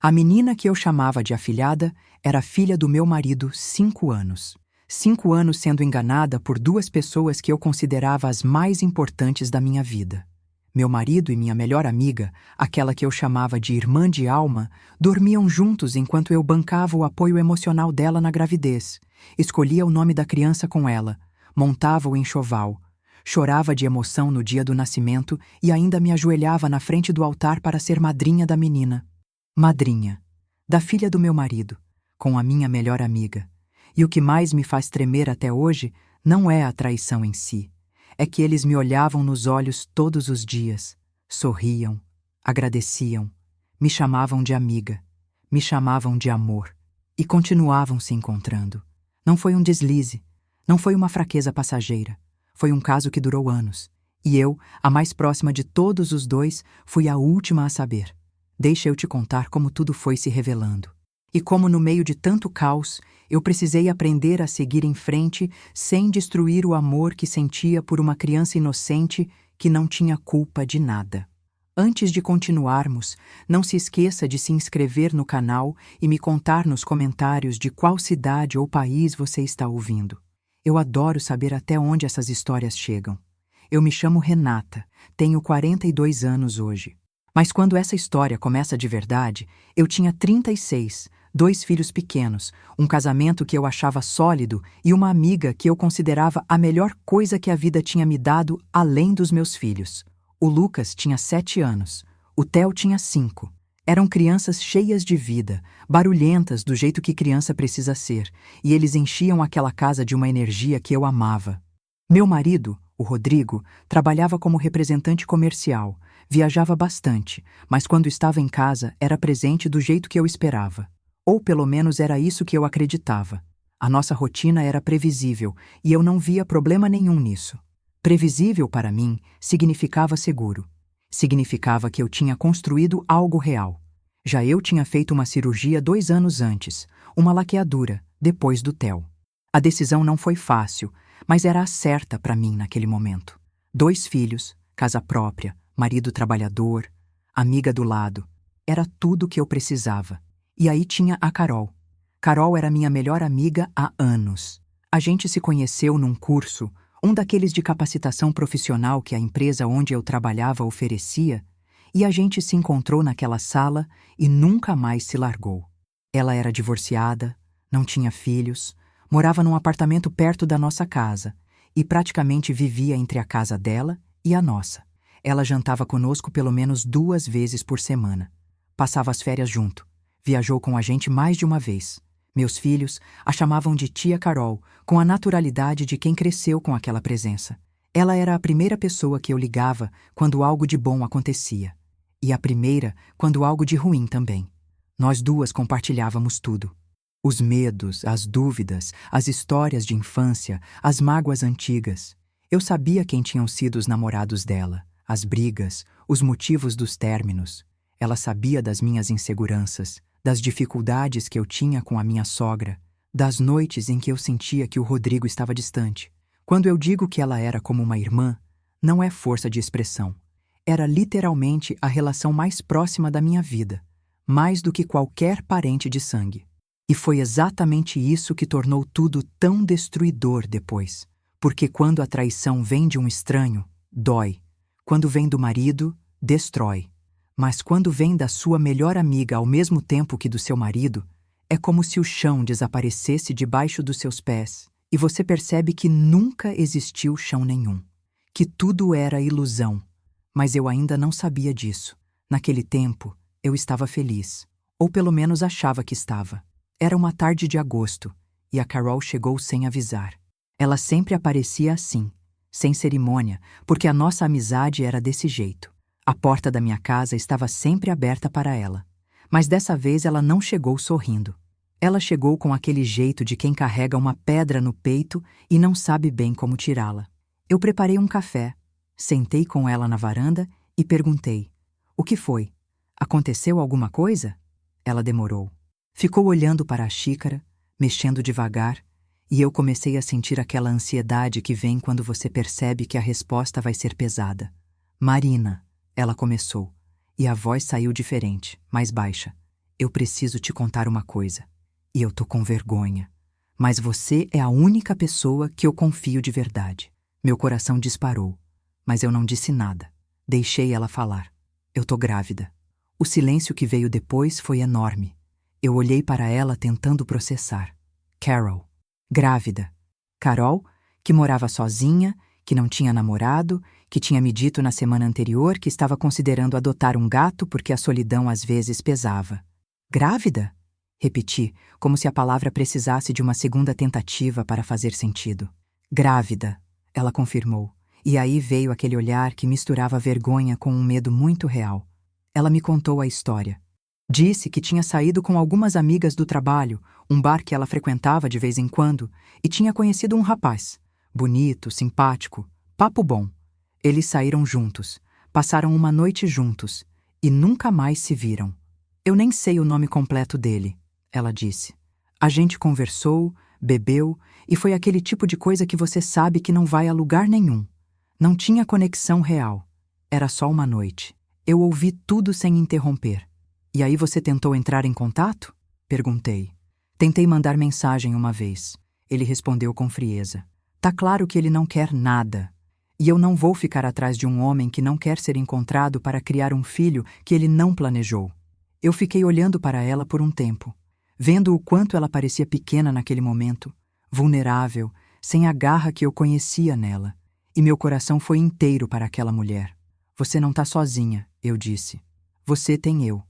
A menina que eu chamava de afilhada era filha do meu marido, 5 anos. 5 anos sendo enganada por 2 pessoas que eu considerava as mais importantes da minha vida. Meu marido e minha melhor amiga, aquela que eu chamava de irmã de alma, dormiam juntos enquanto eu bancava o apoio emocional dela na gravidez, escolhia o nome da criança com ela, montava o enxoval, chorava de emoção no dia do nascimento e ainda me ajoelhava na frente do altar para ser madrinha da menina. Madrinha, da filha do meu marido, com a minha melhor amiga. E o que mais me faz tremer até hoje não é a traição em si. É que eles me olhavam nos olhos todos os dias, sorriam, agradeciam, me chamavam de amiga, me chamavam de amor, e continuavam se encontrando. Não foi um deslize, não foi uma fraqueza passageira, foi um caso que durou anos, e eu, a mais próxima de todos os 2, fui a última a saber. Deixa eu te contar como tudo foi se revelando. E como no meio de tanto caos, eu precisei aprender a seguir em frente sem destruir o amor que sentia por uma criança inocente que não tinha culpa de nada. Antes de continuarmos, não se esqueça de se inscrever no canal e me contar nos comentários de qual cidade ou país você está ouvindo. Eu adoro saber até onde essas histórias chegam. Eu me chamo Renata, tenho 42 anos hoje. Mas quando essa história começa de verdade, eu tinha 36, 2 filhos pequenos, um casamento que eu achava sólido e uma amiga que eu considerava a melhor coisa que a vida tinha me dado além dos meus filhos. O Lucas tinha 7 anos, o Theo tinha 5. Eram crianças cheias de vida, barulhentas do jeito que criança precisa ser, e eles enchiam aquela casa de uma energia que eu amava. Meu marido, o Rodrigo, trabalhava como representante comercial, viajava bastante, mas quando estava em casa era presente do jeito que eu esperava. Ou pelo menos era isso que eu acreditava. A nossa rotina era previsível e eu não via problema nenhum nisso. Previsível para mim significava seguro. Significava que eu tinha construído algo real. Já eu tinha feito uma cirurgia 2 anos antes, uma laqueadura, depois do Theo. A decisão não foi fácil, mas era a certa para mim naquele momento. 2 filhos, casa própria, marido trabalhador, amiga do lado. Era tudo o que eu precisava. E aí tinha a Carol. Carol era minha melhor amiga há anos. A gente se conheceu num curso, um daqueles de capacitação profissional que a empresa onde eu trabalhava oferecia, e a gente se encontrou naquela sala e nunca mais se largou. Ela era divorciada, não tinha filhos, morava num apartamento perto da nossa casa e praticamente vivia entre a casa dela e a nossa. Ela jantava conosco pelo menos 2 vezes por semana. Passava as férias junto. Viajou com a gente mais de uma vez. Meus filhos a chamavam de tia Carol, com a naturalidade de quem cresceu com aquela presença. Ela era a primeira pessoa que eu ligava quando algo de bom acontecia. E a primeira quando algo de ruim também. Nós 2 compartilhávamos tudo. Os medos, as dúvidas, as histórias de infância, as mágoas antigas. Eu sabia quem tinham sido os namorados dela, as brigas, os motivos dos términos. Ela sabia das minhas inseguranças, das dificuldades que eu tinha com a minha sogra, das noites em que eu sentia que o Rodrigo estava distante. Quando eu digo que ela era como uma irmã, não é força de expressão. Era literalmente a relação mais próxima da minha vida, mais do que qualquer parente de sangue. E foi exatamente isso que tornou tudo tão destruidor depois. Porque quando a traição vem de um estranho, dói. Quando vem do marido, destrói. Mas quando vem da sua melhor amiga ao mesmo tempo que do seu marido, é como se o chão desaparecesse debaixo dos seus pés e você percebe que nunca existiu chão nenhum, que tudo era ilusão. Mas eu ainda não sabia disso. Naquele tempo, eu estava feliz, ou pelo menos achava que estava. Era uma tarde de agosto e a Carol chegou sem avisar. Ela sempre aparecia assim, sem cerimônia, porque a nossa amizade era desse jeito. A porta da minha casa estava sempre aberta para ela, mas dessa vez ela não chegou sorrindo. Ela chegou com aquele jeito de quem carrega uma pedra no peito e não sabe bem como tirá-la. Eu preparei um café, sentei com ela na varanda e perguntei: "O que foi? Aconteceu alguma coisa?" Ela demorou. Ficou olhando para a xícara, mexendo devagar, e eu comecei a sentir aquela ansiedade que vem quando você percebe que a resposta vai ser pesada. "Marina", ela começou, e a voz saiu diferente, mais baixa. Eu preciso te contar uma coisa. E eu tô com vergonha. Mas você é a única pessoa que eu confio de verdade. Meu coração disparou, mas eu não disse nada. Deixei ela falar. Eu tô grávida. O silêncio que veio depois foi enorme. Eu olhei para ela tentando processar. Carol. Grávida. Carol, que morava sozinha, que não tinha namorado, que tinha me dito na semana anterior que estava considerando adotar um gato porque a solidão às vezes pesava. Grávida? Repeti, como se a palavra precisasse de uma segunda tentativa para fazer sentido. Grávida, ela confirmou. E aí veio aquele olhar que misturava vergonha com um medo muito real. Ela me contou a história. Disse que tinha saído com algumas amigas do trabalho, um bar que ela frequentava de vez em quando, e tinha conhecido um rapaz. Bonito, simpático, papo bom. Eles saíram juntos, passaram uma noite juntos, e nunca mais se viram. Eu nem sei o nome completo dele, ela disse. A gente conversou, bebeu, e foi aquele tipo de coisa que você sabe que não vai a lugar nenhum. Não tinha conexão real. Era só uma noite. Eu ouvi tudo sem interromper. E aí você tentou entrar em contato? Perguntei. Tentei mandar mensagem uma vez. Ele respondeu com frieza. Tá claro que ele não quer nada. E eu não vou ficar atrás de um homem que não quer ser encontrado para criar um filho que ele não planejou. Eu fiquei olhando para ela por um tempo, vendo o quanto ela parecia pequena naquele momento, vulnerável, sem a garra que eu conhecia nela. E meu coração foi inteiro para aquela mulher. Você não tá sozinha, eu disse. Você tem eu.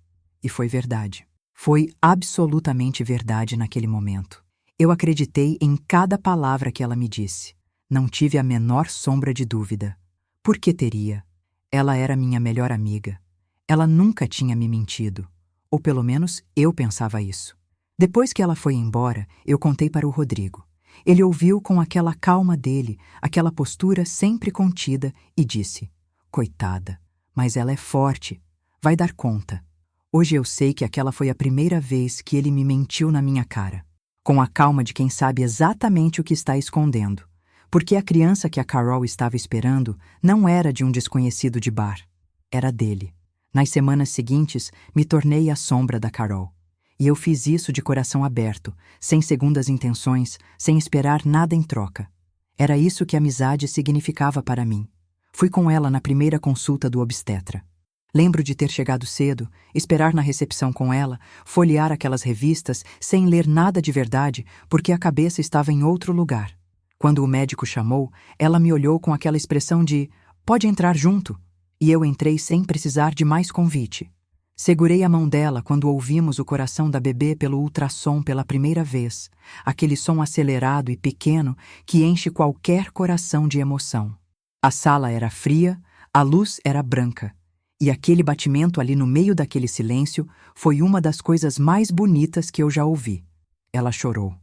E foi verdade. Foi absolutamente verdade naquele momento. Eu acreditei em cada palavra que ela me disse. Não tive a menor sombra de dúvida. Por que teria? Ela era minha melhor amiga. Ela nunca tinha me mentido. Ou pelo menos eu pensava isso. Depois que ela foi embora, eu contei para o Rodrigo. Ele ouviu com aquela calma dele, aquela postura sempre contida, e disse: Coitada, mas ela é forte. Vai dar conta. Hoje eu sei que aquela foi a primeira vez que ele me mentiu na minha cara. Com a calma de quem sabe exatamente o que está escondendo. Porque a criança que a Carol estava esperando não era de um desconhecido de bar. Era dele. Nas semanas seguintes, me tornei a sombra da Carol. E eu fiz isso de coração aberto, sem segundas intenções, sem esperar nada em troca. Era isso que amizade significava para mim. Fui com ela na primeira consulta do obstetra. Lembro de ter chegado cedo, esperar na recepção com ela, folhear aquelas revistas sem ler nada de verdade, porque a cabeça estava em outro lugar. Quando o médico chamou, ela me olhou com aquela expressão de "pode entrar junto", e eu entrei sem precisar de mais convite. Segurei a mão dela quando ouvimos o coração da bebê pelo ultrassom pela primeira vez, aquele som acelerado e pequeno que enche qualquer coração de emoção. A sala era fria, a luz era branca, e aquele batimento ali no meio daquele silêncio foi uma das coisas mais bonitas que eu já ouvi. Ela chorou.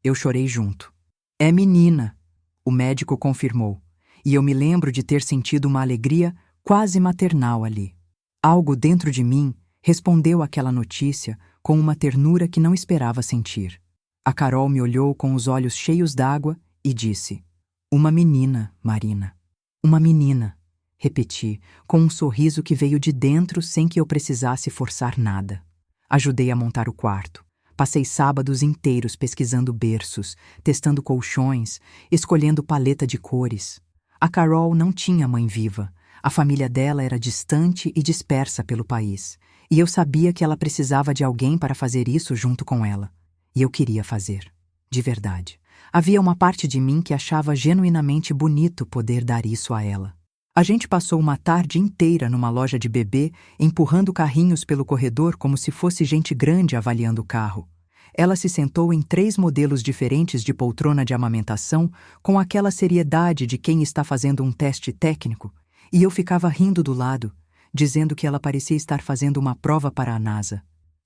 Eu chorei junto. É menina, o médico confirmou, e eu me lembro de ter sentido uma alegria quase maternal ali. Algo dentro de mim respondeu àquela notícia com uma ternura que não esperava sentir. A Carol me olhou com os olhos cheios d'água e disse: Uma menina, Marina. Uma menina, repeti, com um sorriso que veio de dentro sem que eu precisasse forçar nada. Ajudei a montar o quarto. Passei sábados inteiros pesquisando berços, testando colchões, escolhendo paleta de cores. A Carol não tinha mãe viva. A família dela era distante e dispersa pelo país. E eu sabia que ela precisava de alguém para fazer isso junto com ela. E eu queria fazer. De verdade. Havia uma parte de mim que achava genuinamente bonito poder dar isso a ela. A gente passou uma tarde inteira numa loja de bebê, empurrando carrinhos pelo corredor como se fosse gente grande avaliando o carro. Ela se sentou em 3 modelos diferentes de poltrona de amamentação, com aquela seriedade de quem está fazendo um teste técnico, e eu ficava rindo do lado, dizendo que ela parecia estar fazendo uma prova para a NASA.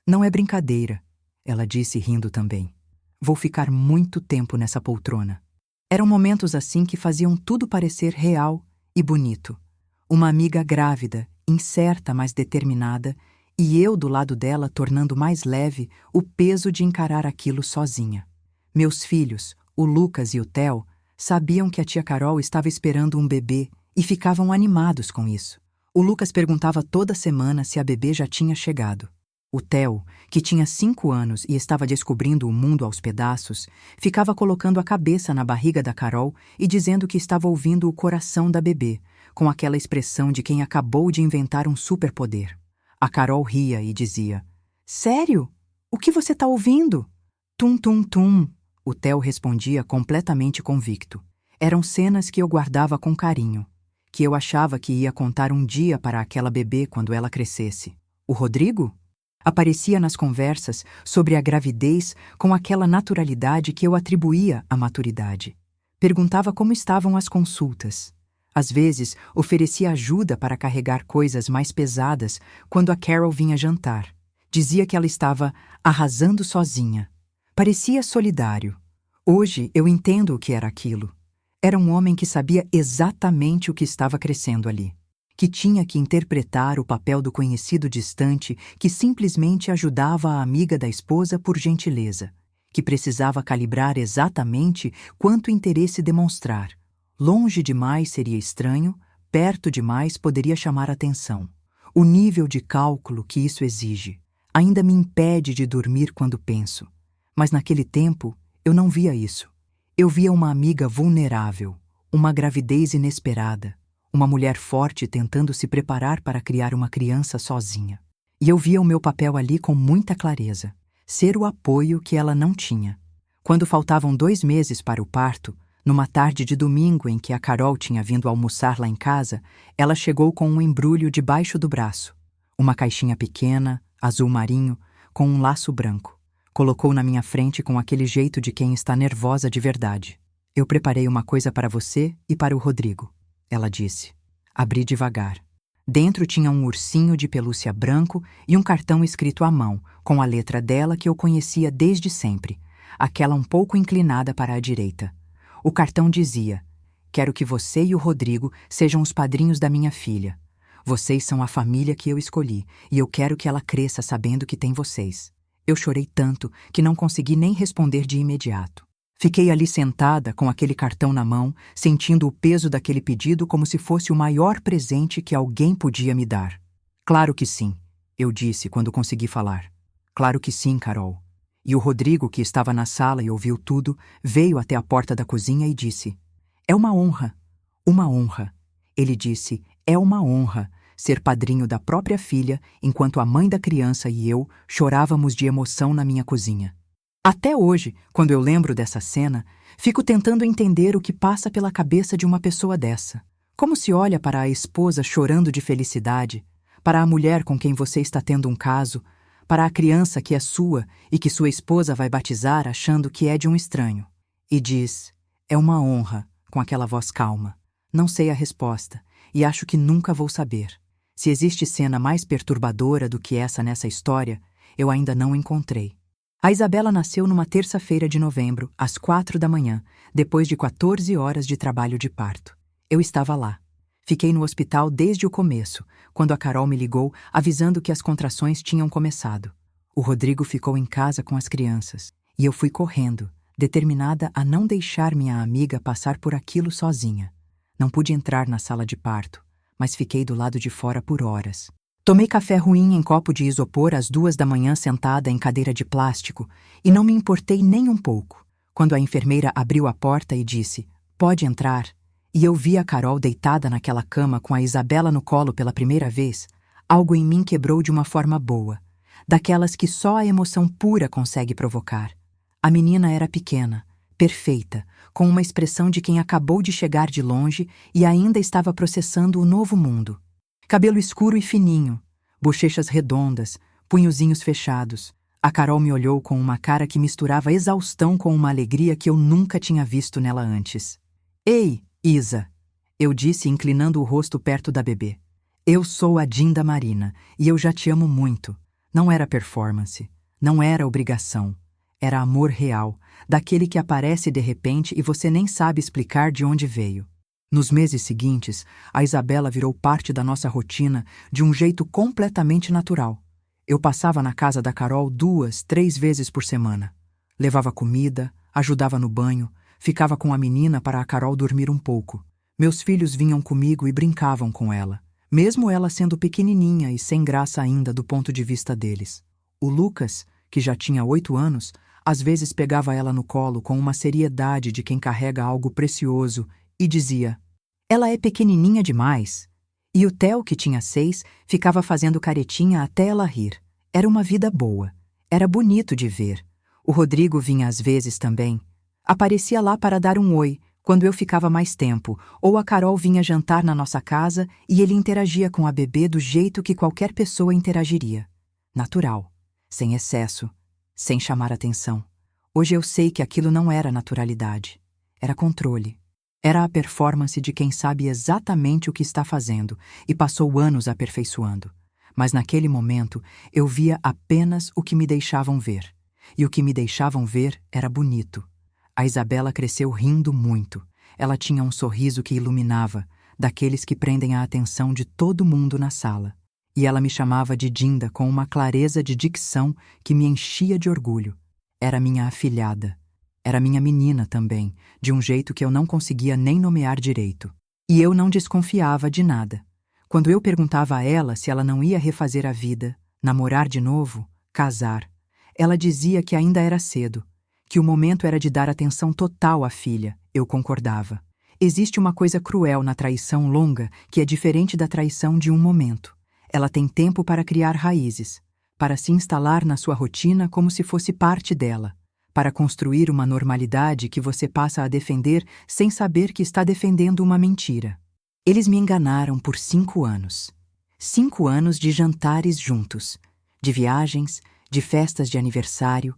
Não é brincadeira, ela disse rindo também. Vou ficar muito tempo nessa poltrona. Eram momentos assim que faziam tudo parecer real e bonito. Uma amiga grávida, incerta mas determinada, e eu do lado dela tornando mais leve o peso de encarar aquilo sozinha. Meus filhos, o Lucas e o Theo, sabiam que a tia Carol estava esperando um bebê e ficavam animados com isso. O Lucas perguntava toda semana se a bebê já tinha chegado. O Theo, que tinha 5 anos e estava descobrindo o mundo aos pedaços, ficava colocando a cabeça na barriga da Carol e dizendo que estava ouvindo o coração da bebê, com aquela expressão de quem acabou de inventar um superpoder. A Carol ria e dizia: "Sério? O que você está ouvindo?" "Tum, tum, tum", o Theo respondia completamente convicto. Eram cenas que eu guardava com carinho, que eu achava que ia contar um dia para aquela bebê quando ela crescesse. O Rodrigo? Aparecia nas conversas sobre a gravidez com aquela naturalidade que eu atribuía à maturidade. Perguntava como estavam as consultas. Às vezes, oferecia ajuda para carregar coisas mais pesadas quando a Carol vinha jantar. Dizia que ela estava arrasando sozinha. Parecia solidário. Hoje eu entendo o que era aquilo. Era um homem que sabia exatamente o que estava crescendo ali, que tinha que interpretar o papel do conhecido distante que simplesmente ajudava a amiga da esposa por gentileza, que precisava calibrar exatamente quanto interesse demonstrar. Longe demais seria estranho, perto demais poderia chamar atenção. O nível de cálculo que isso exige ainda me impede de dormir quando penso. Mas naquele tempo, eu não via isso. Eu via uma amiga vulnerável, uma gravidez inesperada, uma mulher forte tentando se preparar para criar uma criança sozinha. E eu via o meu papel ali com muita clareza, ser o apoio que ela não tinha. Quando faltavam 2 meses para o parto, numa tarde de domingo em que a Carol tinha vindo almoçar lá em casa, ela chegou com um embrulho debaixo do braço. Uma caixinha pequena, azul marinho, com um laço branco. Colocou na minha frente com aquele jeito de quem está nervosa de verdade. "Eu preparei uma coisa para você e para o Rodrigo", ela disse. Abri devagar. Dentro tinha um ursinho de pelúcia branco e um cartão escrito à mão, com a letra dela que eu conhecia desde sempre, aquela um pouco inclinada para a direita. O cartão dizia: "Quero que você e o Rodrigo sejam os padrinhos da minha filha. Vocês são a família que eu escolhi e eu quero que ela cresça sabendo que tem vocês." Eu chorei tanto que não consegui nem responder de imediato. Fiquei ali sentada com aquele cartão na mão, sentindo o peso daquele pedido como se fosse o maior presente que alguém podia me dar. "Claro que sim", eu disse quando consegui falar. "Claro que sim, Carol." E o Rodrigo, que estava na sala e ouviu tudo, veio até a porta da cozinha e disse: "É uma honra, uma honra." Ele disse: "É uma honra ser padrinho da própria filha, enquanto a mãe da criança e eu chorávamos de emoção na minha cozinha." Até hoje, quando eu lembro dessa cena, fico tentando entender o que passa pela cabeça de uma pessoa dessa. Como se olha para a esposa chorando de felicidade, para a mulher com quem você está tendo um caso, para a criança que é sua e que sua esposa vai batizar achando que é de um estranho, e diz: "É uma honra", com aquela voz calma. Não sei a resposta, e acho que nunca vou saber. Se existe cena mais perturbadora do que essa nessa história, eu ainda não encontrei. A Isabela nasceu numa terça-feira de novembro, às 4 da manhã, depois de 14 horas de trabalho de parto. Eu estava lá. Fiquei no hospital desde o começo, quando a Carol me ligou avisando que as contrações tinham começado. O Rodrigo ficou em casa com as crianças, e eu fui correndo, determinada a não deixar minha amiga passar por aquilo sozinha. Não pude entrar na sala de parto, mas fiquei do lado de fora por horas. Tomei café ruim em copo de isopor às 2 da manhã sentada em cadeira de plástico e não me importei nem um pouco. Quando a enfermeira abriu a porta e disse: "Pode entrar", e eu vi a Carol deitada naquela cama com a Isabela no colo pela primeira vez, algo em mim quebrou de uma forma boa, daquelas que só a emoção pura consegue provocar. A menina era pequena, perfeita, com uma expressão de quem acabou de chegar de longe e ainda estava processando o novo mundo. Cabelo escuro e fininho, bochechas redondas, punhozinhos fechados. A Carol me olhou com uma cara que misturava exaustão com uma alegria que eu nunca tinha visto nela antes. "Ei, Isa", eu disse inclinando o rosto perto da bebê. "Eu sou a Dinda Marina e eu já te amo muito." Não era performance, não era obrigação. Era amor real, daquele que aparece de repente e você nem sabe explicar de onde veio. Nos meses seguintes, a Isabela virou parte da nossa rotina de um jeito completamente natural. Eu passava na casa da Carol 2, 3 vezes por semana. Levava comida, ajudava no banho, ficava com a menina para a Carol dormir um pouco. Meus filhos vinham comigo e brincavam com ela, mesmo ela sendo pequenininha e sem graça ainda do ponto de vista deles. O Lucas, que já tinha 8 anos, às vezes pegava ela no colo com uma seriedade de quem carrega algo precioso e dizia: "Ela é pequenininha demais." E o Theo, que tinha 6, ficava fazendo caretinha até ela rir. Era uma vida boa. Era bonito de ver. O Rodrigo vinha às vezes também. Aparecia lá para dar um oi, quando eu ficava mais tempo, ou a Carol vinha jantar na nossa casa e ele interagia com a bebê do jeito que qualquer pessoa interagiria. Natural, sem excesso, sem chamar atenção. Hoje eu sei que aquilo não era naturalidade. Era controle. Era a performance de quem sabe exatamente o que está fazendo e passou anos aperfeiçoando. Mas naquele momento eu via apenas o que me deixavam ver. E o que me deixavam ver era bonito. A Isabela cresceu rindo muito. Ela tinha um sorriso que iluminava, daqueles que prendem a atenção de todo mundo na sala. E ela me chamava de Dinda com uma clareza de dicção que me enchia de orgulho. Era minha afilhada. Era minha menina também, de um jeito que eu não conseguia nem nomear direito. E eu não desconfiava de nada. Quando eu perguntava a ela se ela não ia refazer a vida, namorar de novo, casar, ela dizia que ainda era cedo, que o momento era de dar atenção total à filha. Eu concordava. Existe uma coisa cruel na traição longa que é diferente da traição de um momento. Ela tem tempo para criar raízes, para se instalar na sua rotina como se fosse parte dela, para construir uma normalidade que você passa a defender sem saber que está defendendo uma mentira. Eles me enganaram por 5 anos. 5 anos de jantares juntos, de viagens, de festas de aniversário,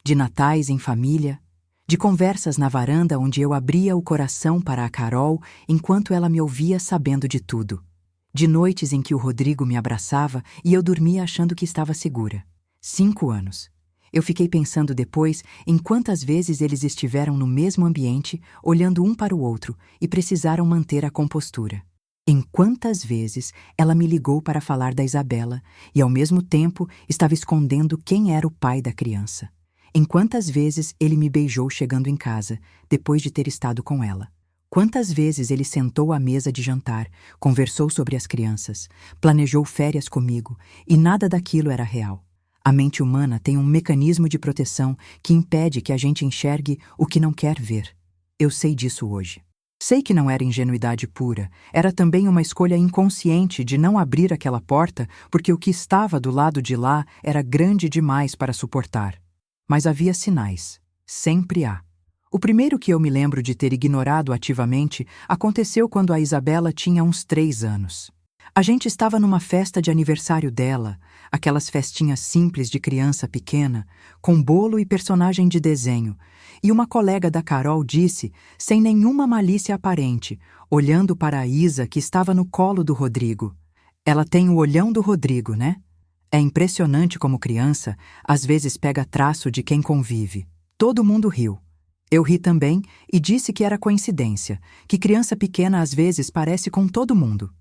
de natais em família, de conversas na varanda onde eu abria o coração para a Carol enquanto ela me ouvia sabendo de tudo. De noites em que o Rodrigo me abraçava e eu dormia achando que estava segura. 5 anos. Eu fiquei pensando depois em quantas vezes eles estiveram no mesmo ambiente, olhando um para o outro, e precisaram manter a compostura. Em quantas vezes ela me ligou para falar da Isabela e, ao mesmo tempo, estava escondendo quem era o pai da criança. Em quantas vezes ele me beijou chegando em casa, depois de ter estado com ela. Quantas vezes ele sentou à mesa de jantar, conversou sobre as crianças, planejou férias comigo, e nada daquilo era real. A mente humana tem um mecanismo de proteção que impede que a gente enxergue o que não quer ver. Eu sei disso hoje. Sei que não era ingenuidade pura, era também uma escolha inconsciente de não abrir aquela porta porque o que estava do lado de lá era grande demais para suportar. Mas havia sinais. Sempre há. O primeiro que eu me lembro de ter ignorado ativamente aconteceu quando a Isabela tinha uns 3 anos. A gente estava numa festa de aniversário dela, aquelas festinhas simples de criança pequena, com bolo e personagem de desenho, e uma colega da Carol disse, sem nenhuma malícia aparente, olhando para a Isa que estava no colo do Rodrigo: "Ela tem o olhão do Rodrigo, né?" É impressionante como criança, às vezes pega traço de quem convive. Todo mundo riu. Eu ri também e disse que era coincidência, que criança pequena às vezes parece com todo mundo.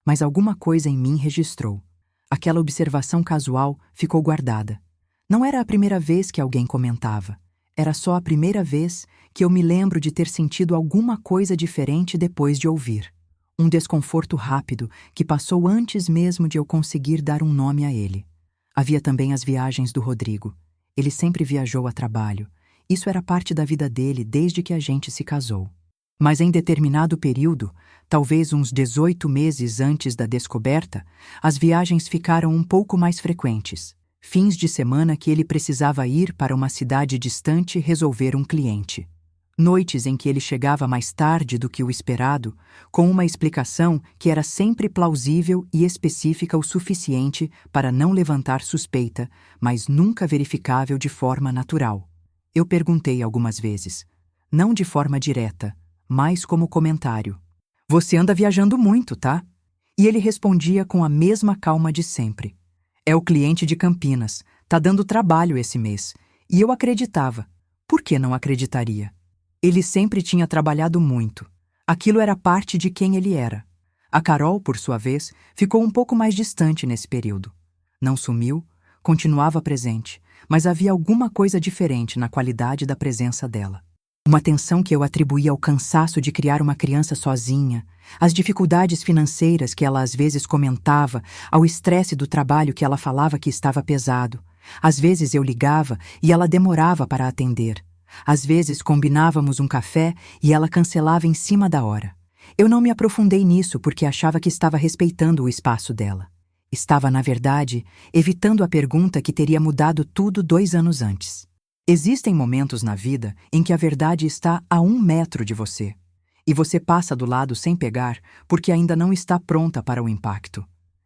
Mas alguma coisa em mim registrou. Aquela observação casual ficou guardada. Não era a primeira vez que alguém comentava. Era só a primeira vez que eu me lembro de ter sentido alguma coisa diferente depois de ouvir. Um desconforto rápido que passou antes mesmo de eu conseguir dar um nome a ele. Havia também as viagens do Rodrigo. Ele sempre viajou a trabalho. Isso era parte da vida dele desde que a gente se casou. Mas em determinado período, talvez uns 18 meses antes da descoberta, as viagens ficaram um pouco mais frequentes. Fins de semana que ele precisava ir para uma cidade distante resolver um cliente. Noites em que ele chegava mais tarde do que o esperado, com uma explicação que era sempre plausível e específica o suficiente para não levantar suspeita, mas nunca verificável de forma natural. Eu perguntei algumas vezes, não de forma direta, mas como comentário: "Você anda viajando muito, tá?" E ele respondia com a mesma calma de sempre: "É o cliente de Campinas, tá dando trabalho esse mês." E eu acreditava. Por que não acreditaria? Ele sempre tinha trabalhado muito. Aquilo era parte de quem ele era. A Carol, por sua vez, ficou um pouco mais distante nesse período. Não sumiu, continuava presente, mas havia alguma coisa diferente na qualidade da presença dela. Uma tensão que eu atribuía ao cansaço de criar uma criança sozinha, às dificuldades financeiras que ela às vezes comentava, ao estresse do trabalho que ela falava que estava pesado, Às vezes eu ligava e ela demorava para atender. Às vezes combinávamos um café e ela cancelava em cima da hora. Eu não me aprofundei nisso porque achava que estava respeitando o espaço dela. Estava, na verdade, evitando a pergunta que teria mudado tudo 2 anos antes. Existem momentos na vida em que a verdade está a 1 metro de você. E você passa do lado sem pegar porque ainda não está pronta para o impacto.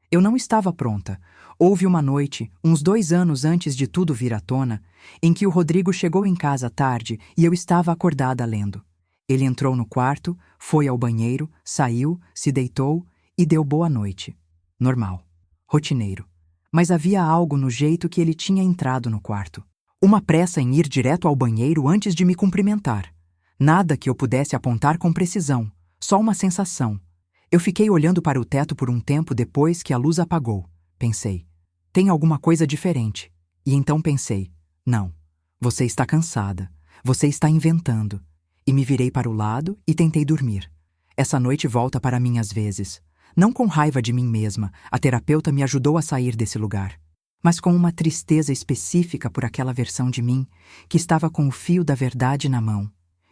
Eu não estava pronta. Houve uma noite, uns 2 anos antes de tudo vir à tona, em que o Rodrigo chegou em casa tarde e eu estava acordada lendo. Ele entrou no quarto, foi ao banheiro, saiu, se deitou e deu boa noite. Normal. Rotineiro. Mas havia algo no jeito que ele tinha entrado no quarto. Uma pressa em ir direto ao banheiro antes de me cumprimentar. Nada que eu pudesse apontar com precisão, só uma sensação. Eu fiquei olhando para o teto por um tempo depois que a luz apagou. Pensei, tem alguma coisa diferente. E então pensei, não, você está cansada, você está inventando. E me virei para o lado e tentei dormir. Essa noite volta para mim às vezes. Não com raiva de mim mesma, a terapeuta me ajudou a sair desse lugar. Mas com uma tristeza específica por aquela versão de mim que estava com o fio da verdade na mão.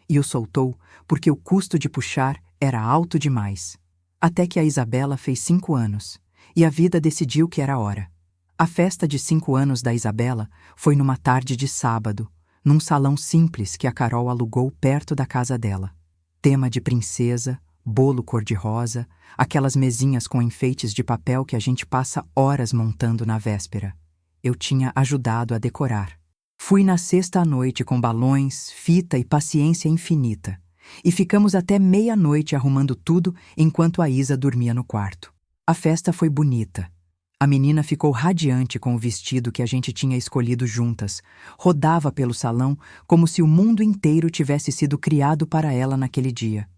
E o soltou porque o custo de puxar era alto demais. Até que a Isabela fez 5 anos, e a vida decidiu que era hora. A festa de 5 anos da Isabela foi numa tarde de sábado, num salão simples que a Carol alugou perto da casa dela. Tema de princesa, bolo cor-de-rosa, aquelas mesinhas com enfeites de papel que a gente passa horas montando na véspera. Eu tinha ajudado a decorar. Fui na sexta à noite com balões, fita e paciência infinita. E ficamos até meia-noite arrumando tudo enquanto a Isa dormia no quarto. A festa foi bonita. A menina ficou radiante com o vestido que a gente tinha escolhido juntas. Rodava pelo salão como se o mundo inteiro tivesse sido criado para ela naquele dia.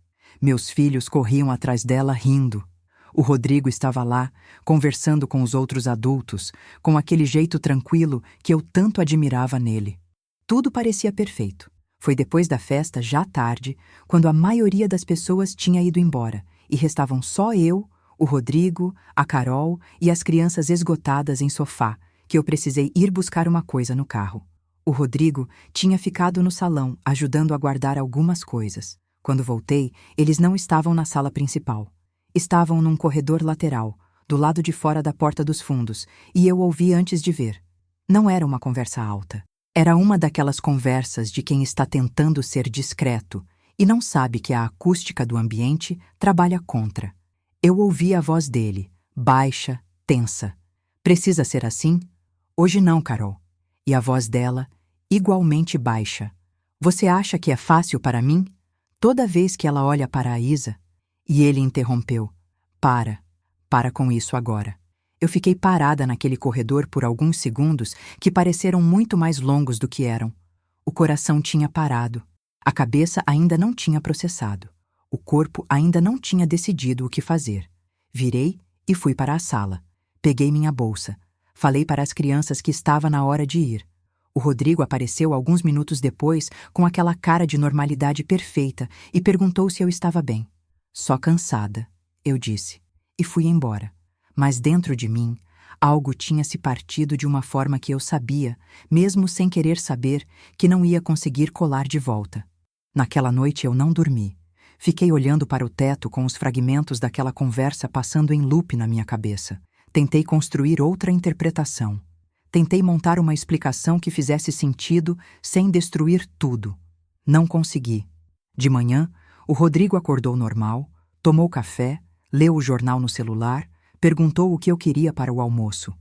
Meus filhos corriam atrás dela rindo. O Rodrigo estava lá, conversando com os outros adultos, com aquele jeito tranquilo que eu tanto admirava nele. Tudo parecia perfeito. Foi depois da festa, já tarde, quando a maioria das pessoas tinha ido embora, e restavam só eu, o Rodrigo, a Carol e as crianças esgotadas em sofá, que eu precisei ir buscar uma coisa no carro. O Rodrigo tinha ficado no salão, ajudando a guardar algumas coisas. Quando voltei, eles não estavam na sala principal. Estavam num corredor lateral, do lado de fora da porta dos fundos, e eu ouvi antes de ver. Não era uma conversa alta. Era uma daquelas conversas de quem está tentando ser discreto e não sabe que a acústica do ambiente trabalha contra. Eu ouvi a voz dele, baixa, tensa. Precisa ser assim? Hoje não, Carol. E a voz dela, igualmente baixa. Você acha que é fácil para mim? Toda vez que ela olha para a Isa. E ele interrompeu. Para com isso agora. Eu fiquei parada naquele corredor por alguns segundos que pareceram muito mais longos do que eram. O coração tinha parado. A cabeça ainda não tinha processado. O corpo ainda não tinha decidido o que fazer. Virei e fui para a sala. Peguei minha bolsa. Falei para as crianças que estava na hora de ir. O Rodrigo apareceu alguns minutos depois com aquela cara de normalidade perfeita e perguntou se eu estava bem. Só cansada, eu disse, e fui embora. Mas dentro de mim, algo tinha se partido de uma forma que eu sabia, mesmo sem querer saber, que não ia conseguir colar de volta. Naquela noite eu não dormi. Fiquei olhando para o teto com os fragmentos daquela conversa passando em loop na minha cabeça. Tentei construir outra interpretação. Tentei montar uma explicação que fizesse sentido sem destruir tudo. Não consegui. De manhã, o Rodrigo acordou normal, tomou café, leu o jornal no celular, perguntou o que eu queria para o almoço.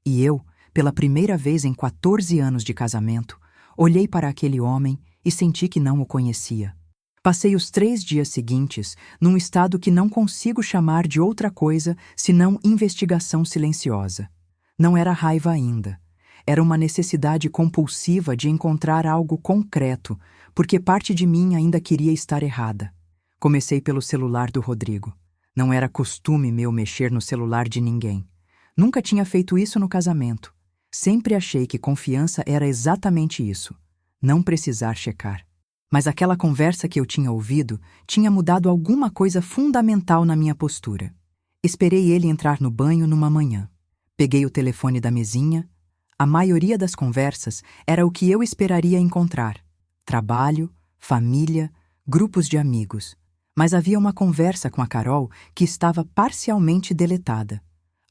E eu, pela primeira vez em 14 anos de casamento, olhei para aquele homem e senti que não o conhecia. Passei os 3 dias seguintes num estado que não consigo chamar de outra coisa senão investigação silenciosa. Não era raiva ainda. Era uma necessidade compulsiva de encontrar algo concreto, porque parte de mim ainda queria estar errada. Comecei pelo celular do Rodrigo. Não era costume meu mexer no celular de ninguém. Nunca tinha feito isso no casamento. Sempre achei que confiança era exatamente isso. Não precisar checar. Mas aquela conversa que eu tinha ouvido tinha mudado alguma coisa fundamental na minha postura. Esperei ele entrar no banho numa manhã. Peguei o telefone da mesinha, A maioria das conversas era o que eu esperaria encontrar: trabalho, família, grupos de amigos. Mas havia uma conversa com a Carol que estava parcialmente deletada.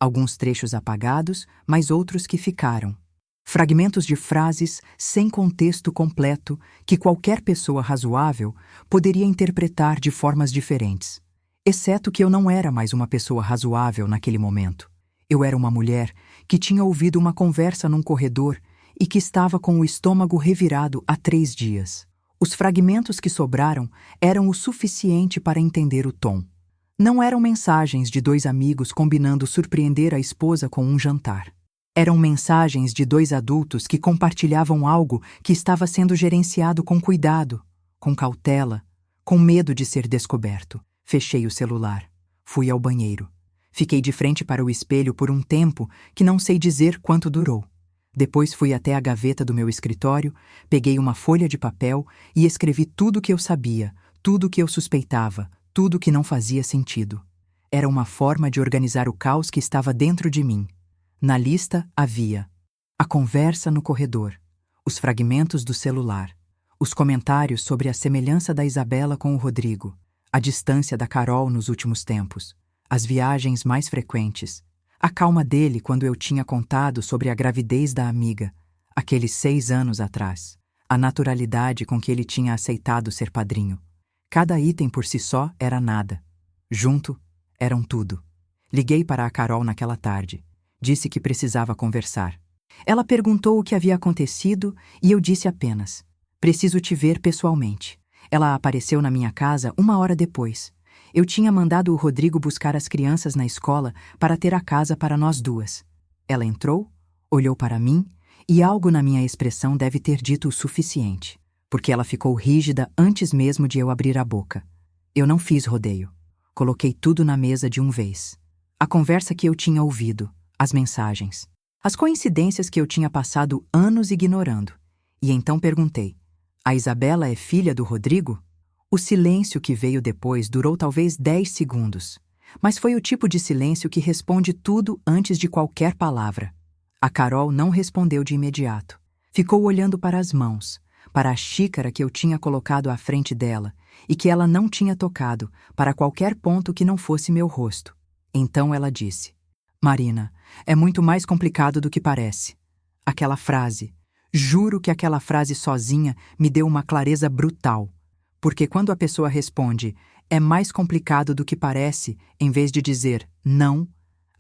Alguns trechos apagados, mas outros que ficaram. Fragmentos de frases sem contexto completo que qualquer pessoa razoável poderia interpretar de formas diferentes. Exceto que eu não era mais uma pessoa razoável naquele momento. Eu era uma mulher que tinha ouvido uma conversa num corredor e que estava com o estômago revirado há 3 dias. Os fragmentos que sobraram eram o suficiente para entender o tom. Não eram mensagens de 2 amigos combinando surpreender a esposa com um jantar. Eram mensagens de 2 adultos que compartilhavam algo que estava sendo gerenciado com cuidado, com cautela, com medo de ser descoberto. Fechei o celular. Fui ao banheiro. Fiquei de frente para o espelho por um tempo que não sei dizer quanto durou. Depois fui até a gaveta do meu escritório, peguei uma folha de papel e escrevi tudo o que eu sabia, tudo o que eu suspeitava, tudo o que não fazia sentido. Era uma forma de organizar o caos que estava dentro de mim. Na lista havia a conversa no corredor, os fragmentos do celular, os comentários sobre a semelhança da Isabela com o Rodrigo, a distância da Carol nos últimos tempos, as viagens mais frequentes, a calma dele quando eu tinha contado sobre a gravidez da amiga, aqueles 6 anos atrás, a naturalidade com que ele tinha aceitado ser padrinho. Cada item por si só era nada. Junto, eram tudo. Liguei para a Carol naquela tarde. Disse que precisava conversar. Ela perguntou o que havia acontecido e eu disse apenas: preciso te ver pessoalmente. Ela apareceu na minha casa 1 hora depois. Eu tinha mandado o Rodrigo buscar as crianças na escola para ter a casa para nós 2. Ela entrou, olhou para mim e algo na minha expressão deve ter dito o suficiente, porque ela ficou rígida antes mesmo de eu abrir a boca. Eu não fiz rodeio. Coloquei tudo na mesa de uma vez. A conversa que eu tinha ouvido, as mensagens, as coincidências que eu tinha passado anos ignorando. E então perguntei: a Isabela é filha do Rodrigo? O silêncio que veio depois durou talvez 10 segundos, mas foi o tipo de silêncio que responde tudo antes de qualquer palavra. A Carol não respondeu de imediato. Ficou olhando para as mãos, para a xícara que eu tinha colocado à frente dela e que ela não tinha tocado, para qualquer ponto que não fosse meu rosto. Então ela disse: Marina, é muito mais complicado do que parece. Aquela frase, juro que aquela frase sozinha me deu uma clareza brutal. Porque quando a pessoa responde, é mais complicado do que parece, em vez de dizer não,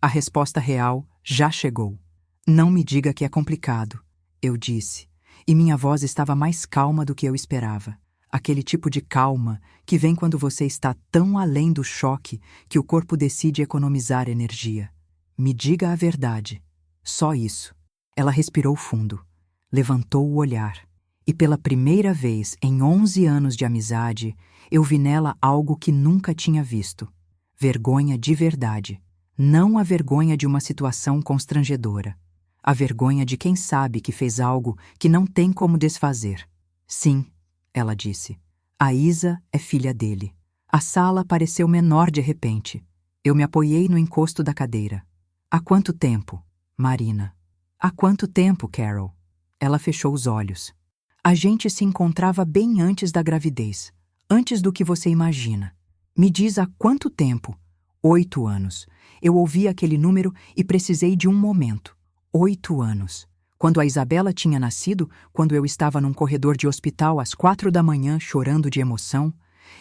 a resposta real já chegou. Não me diga que é complicado, eu disse, e minha voz estava mais calma do que eu esperava. Aquele tipo de calma que vem quando você está tão além do choque que o corpo decide economizar energia. Me diga a verdade. Só isso. Ela respirou fundo, levantou o olhar. E pela primeira vez em 11 anos de amizade, eu vi nela algo que nunca tinha visto. Vergonha de verdade. Não a vergonha de uma situação constrangedora. A vergonha de quem sabe que fez algo que não tem como desfazer. Sim, ela disse. A Isa é filha dele. A sala pareceu menor de repente. Eu me apoiei no encosto da cadeira. Há quanto tempo, Marina? Há quanto tempo, Carol? Ela fechou os olhos. A gente se encontrava bem antes da gravidez, antes do que você imagina. Me diz há quanto tempo? 8 anos. Eu ouvi aquele número e precisei de um momento. 8 anos. Quando a Isabela tinha nascido, quando eu estava num corredor de hospital às 4 da manhã chorando de emoção,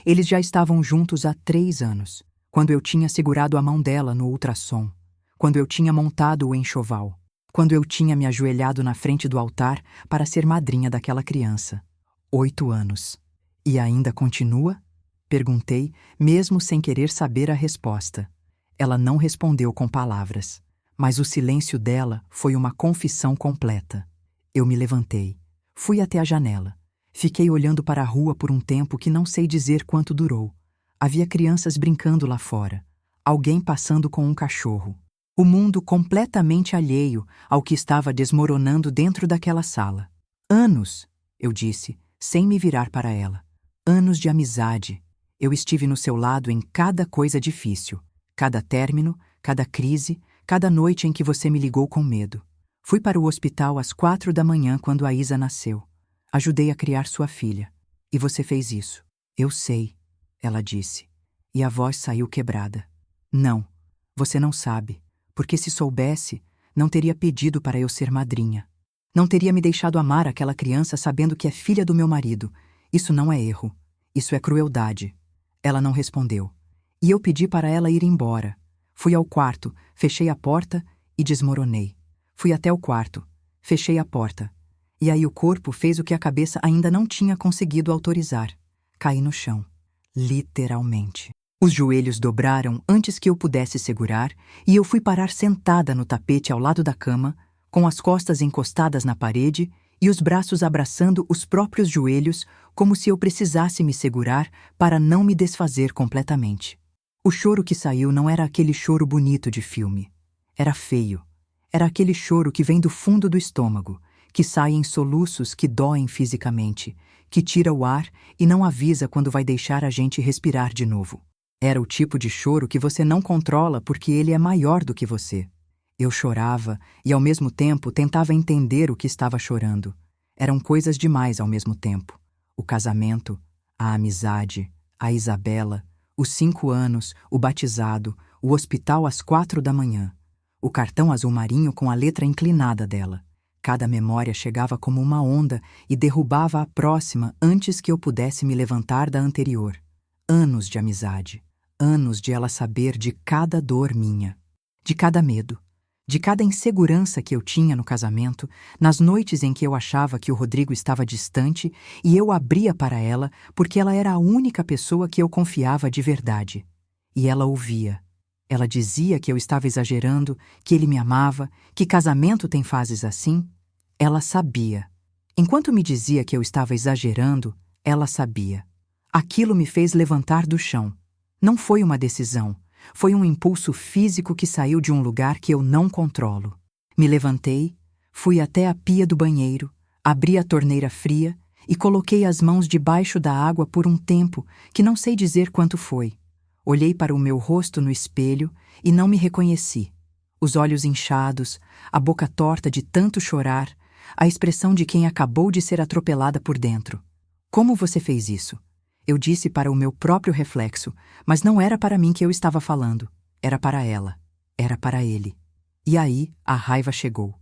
eles já estavam juntos há 3 anos. Quando eu tinha segurado a mão dela no ultrassom. Quando eu tinha montado o enxoval. Quando eu tinha me ajoelhado na frente do altar para ser madrinha daquela criança. 8 anos. E ainda continua? Perguntei, mesmo sem querer saber a resposta. Ela não respondeu com palavras, mas o silêncio dela foi uma confissão completa. Eu me levantei. Fui até a janela. Fiquei olhando para a rua por um tempo que não sei dizer quanto durou. Havia crianças brincando lá fora. Alguém passando com um cachorro. O mundo completamente alheio ao que estava desmoronando dentro daquela sala. Anos, eu disse, sem me virar para ela. Anos de amizade. Eu estive no seu lado em cada coisa difícil. Cada término, cada crise, cada noite em que você me ligou com medo. Fui para o hospital às 4 da manhã quando a Isa nasceu. Ajudei a criar sua filha. E você fez isso. Eu sei, ela disse. E a voz saiu quebrada. Não, você não sabe, porque se soubesse, não teria pedido para eu ser madrinha. Não teria me deixado amar aquela criança sabendo que é filha do meu marido. Isso não é erro. Isso é crueldade. Ela não respondeu. E eu pedi para ela ir embora. Fui ao quarto, fechei a porta e desmoronei. Fui até o quarto, fechei a porta. E aí o corpo fez o que a cabeça ainda não tinha conseguido autorizar. Caí no chão. Literalmente. Os joelhos dobraram antes que eu pudesse segurar e eu fui parar sentada no tapete ao lado da cama, com as costas encostadas na parede e os braços abraçando os próprios joelhos, como se eu precisasse me segurar para não me desfazer completamente. O choro que saiu não era aquele choro bonito de filme. Era feio. Era aquele choro que vem do fundo do estômago, que sai em soluços que doem fisicamente, que tira o ar e não avisa quando vai deixar a gente respirar de novo. Era o tipo de choro que você não controla porque ele é maior do que você. Eu chorava e, ao mesmo tempo, tentava entender o que estava chorando. Eram coisas demais ao mesmo tempo. O casamento, a amizade, a Isabela, os 5 anos, o batizado, o hospital às 4 da manhã, o cartão azul marinho com a letra inclinada dela. Cada memória chegava como uma onda e derrubava a próxima antes que eu pudesse me levantar da anterior. Anos de amizade. Anos de ela saber de cada dor minha, de cada medo, de cada insegurança que eu tinha no casamento, nas noites em que eu achava que o Rodrigo estava distante e eu abria para ela porque ela era a única pessoa que eu confiava de verdade. E ela ouvia. Ela dizia que eu estava exagerando, que ele me amava, que casamento tem fases assim. Ela sabia. Enquanto me dizia que eu estava exagerando, ela sabia. Aquilo me fez levantar do chão. Não foi uma decisão, foi um impulso físico que saiu de um lugar que eu não controlo. Me levantei, fui até a pia do banheiro, abri a torneira fria e coloquei as mãos debaixo da água por um tempo que não sei dizer quanto foi. Olhei para o meu rosto no espelho e não me reconheci. Os olhos inchados, a boca torta de tanto chorar, a expressão de quem acabou de ser atropelada por dentro. Como você fez isso? Eu disse para o meu próprio reflexo, mas não era para mim que eu estava falando. Era para ela. Era para ele. E aí a raiva chegou.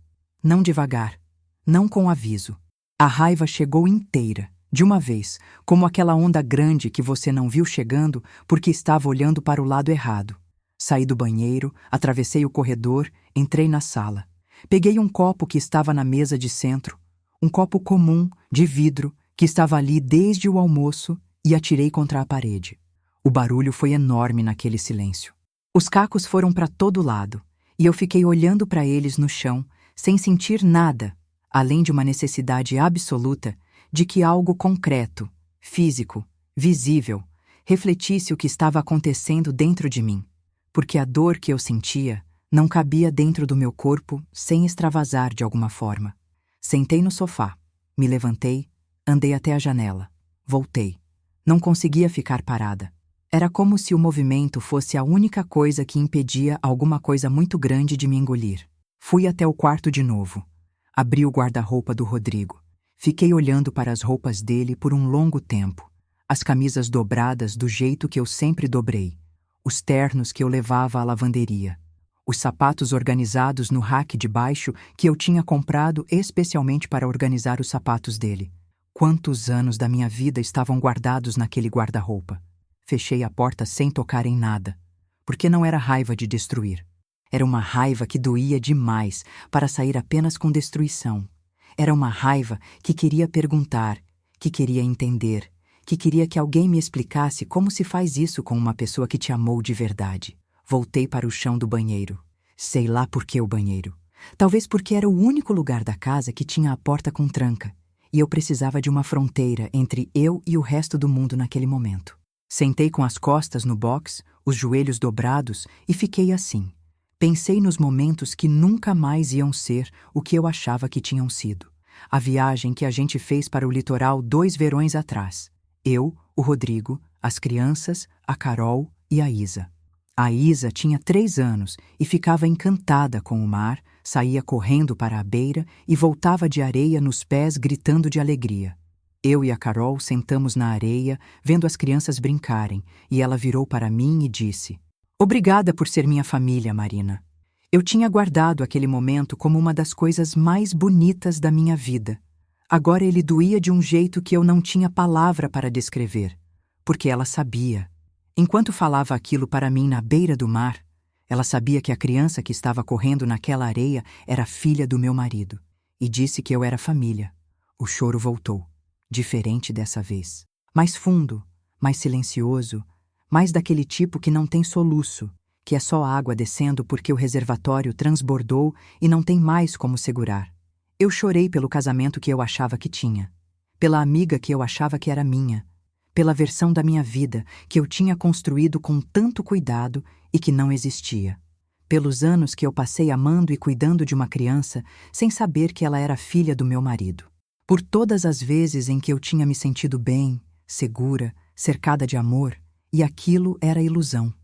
Não devagar. Não com aviso. A raiva chegou inteira, de uma vez, como aquela onda grande que você não viu chegando porque estava olhando para o lado errado. Saí do banheiro, atravessei o corredor, entrei na sala. Peguei um copo que estava na mesa de centro, um copo comum, de vidro, que estava ali desde o almoço, e atirei contra a parede. O barulho foi enorme naquele silêncio. Os cacos foram para todo lado, e eu fiquei olhando para eles no chão, sem sentir nada, além de uma necessidade absoluta de que algo concreto, físico, visível, refletisse o que estava acontecendo dentro de mim, porque a dor que eu sentia não cabia dentro do meu corpo sem extravasar de alguma forma. Sentei no sofá, me levantei, andei até a janela, voltei. Não conseguia ficar parada. Era como se o movimento fosse a única coisa que impedia alguma coisa muito grande de me engolir. Fui até o quarto de novo. Abri o guarda-roupa do Rodrigo. Fiquei olhando para as roupas dele por um longo tempo. As camisas dobradas do jeito que eu sempre dobrei. Os ternos que eu levava à lavanderia. Os sapatos organizados no rack de baixo que eu tinha comprado especialmente para organizar os sapatos dele. Quantos anos da minha vida estavam guardados naquele guarda-roupa? Fechei a porta sem tocar em nada, porque não era raiva de destruir. Era uma raiva que doía demais para sair apenas com destruição. Era uma raiva que queria perguntar, que queria entender, que queria que alguém me explicasse como se faz isso com uma pessoa que te amou de verdade. Voltei para o chão do banheiro. Sei lá por que o banheiro. Talvez porque era o único lugar da casa que tinha a porta com tranca. E eu precisava de uma fronteira entre eu e o resto do mundo naquele momento. Sentei com as costas no box, os joelhos dobrados e fiquei assim. Pensei nos momentos que nunca mais iam ser o que eu achava que tinham sido. A viagem que a gente fez para o litoral 2 verões atrás. Eu, o Rodrigo, as crianças, a Carol e a Isa. A Isa tinha 3 anos e ficava encantada com o mar, Saía correndo para a beira e voltava de areia nos pés gritando de alegria. Eu e a Carol sentamos na areia, vendo as crianças brincarem, e ela virou para mim e disse: "Obrigada por ser minha família, Marina. Eu tinha guardado aquele momento como uma das coisas mais bonitas da minha vida. Agora ele doía de um jeito que eu não tinha palavra para descrever, porque ela sabia. Enquanto falava aquilo para mim na beira do mar, ela sabia que a criança que estava correndo naquela areia era filha do meu marido, e disse que eu era família. O choro voltou, diferente dessa vez. Mais fundo, mais silencioso, mais daquele tipo que não tem soluço, que é só água descendo porque o reservatório transbordou e não tem mais como segurar. Eu chorei pelo casamento que eu achava que tinha, pela amiga que eu achava que era minha, pela versão da minha vida que eu tinha construído com tanto cuidado e que não existia, pelos anos que eu passei amando e cuidando de uma criança sem saber que ela era filha do meu marido, por todas as vezes em que eu tinha me sentido bem, segura, cercada de amor, e aquilo era ilusão.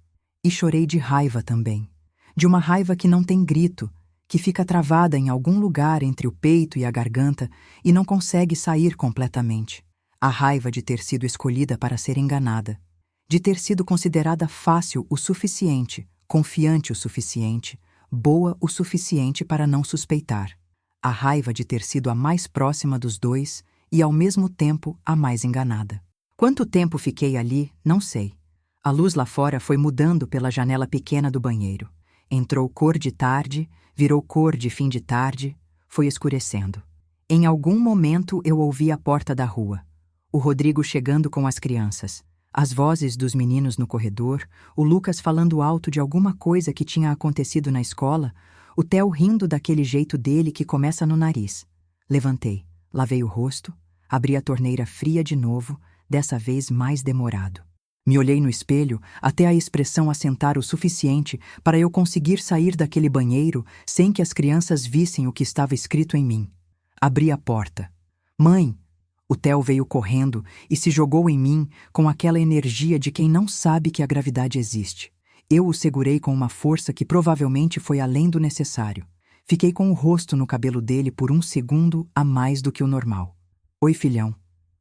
E chorei de raiva também, de uma raiva que não tem grito, que fica travada em algum lugar entre o peito e a garganta e não consegue sair completamente. A raiva de ter sido escolhida para ser enganada, de ter sido considerada fácil o suficiente, confiante o suficiente, boa o suficiente para não suspeitar. A raiva de ter sido a mais próxima dos dois e, ao mesmo tempo, a mais enganada. Quanto tempo fiquei ali, não sei. A luz lá fora foi mudando pela janela pequena do banheiro. Entrou cor de tarde, virou cor de fim de tarde, foi escurecendo. Em algum momento eu ouvi a porta da rua. O Rodrigo chegando com as crianças. As vozes dos meninos no corredor, o Lucas falando alto de alguma coisa que tinha acontecido na escola, o Theo rindo daquele jeito dele que começa no nariz. Levantei, lavei o rosto, abri a torneira fria de novo, dessa vez mais demorado. Me olhei no espelho até a expressão assentar o suficiente para eu conseguir sair daquele banheiro sem que as crianças vissem o que estava escrito em mim. Abri a porta. "Mãe!" O Theo veio correndo e se jogou em mim com aquela energia de quem não sabe que a gravidade existe. Eu o segurei com uma força que provavelmente foi além do necessário. Fiquei com o rosto no cabelo dele por um segundo a mais do que o normal. "Oi, filhão",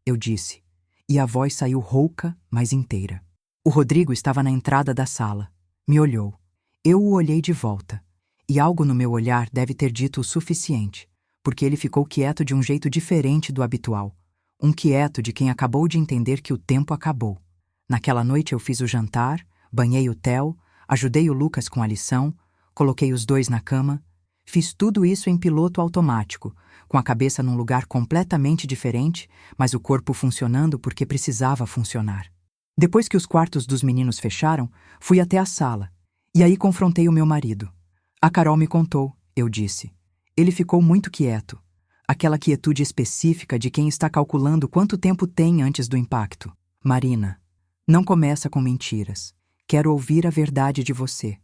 eu disse. E a voz saiu rouca, mas inteira. O Rodrigo estava na entrada da sala. Me olhou. Eu o olhei de volta. E algo no meu olhar deve ter dito o suficiente, porque ele ficou quieto de um jeito diferente do habitual. Um quieto de quem acabou de entender que o tempo acabou. Naquela noite eu fiz o jantar, banhei o Theo, ajudei o Lucas com a lição, coloquei os dois na cama. Fiz tudo isso em piloto automático, com a cabeça num lugar completamente diferente, mas o corpo funcionando porque precisava funcionar. Depois que os quartos dos meninos fecharam, fui até a sala. E aí confrontei o meu marido. "A Carol me contou", eu disse. Ele ficou muito quieto. Aquela quietude específica de quem está calculando quanto tempo tem antes do impacto. "Marina, não começa com mentiras. Quero ouvir a verdade de você.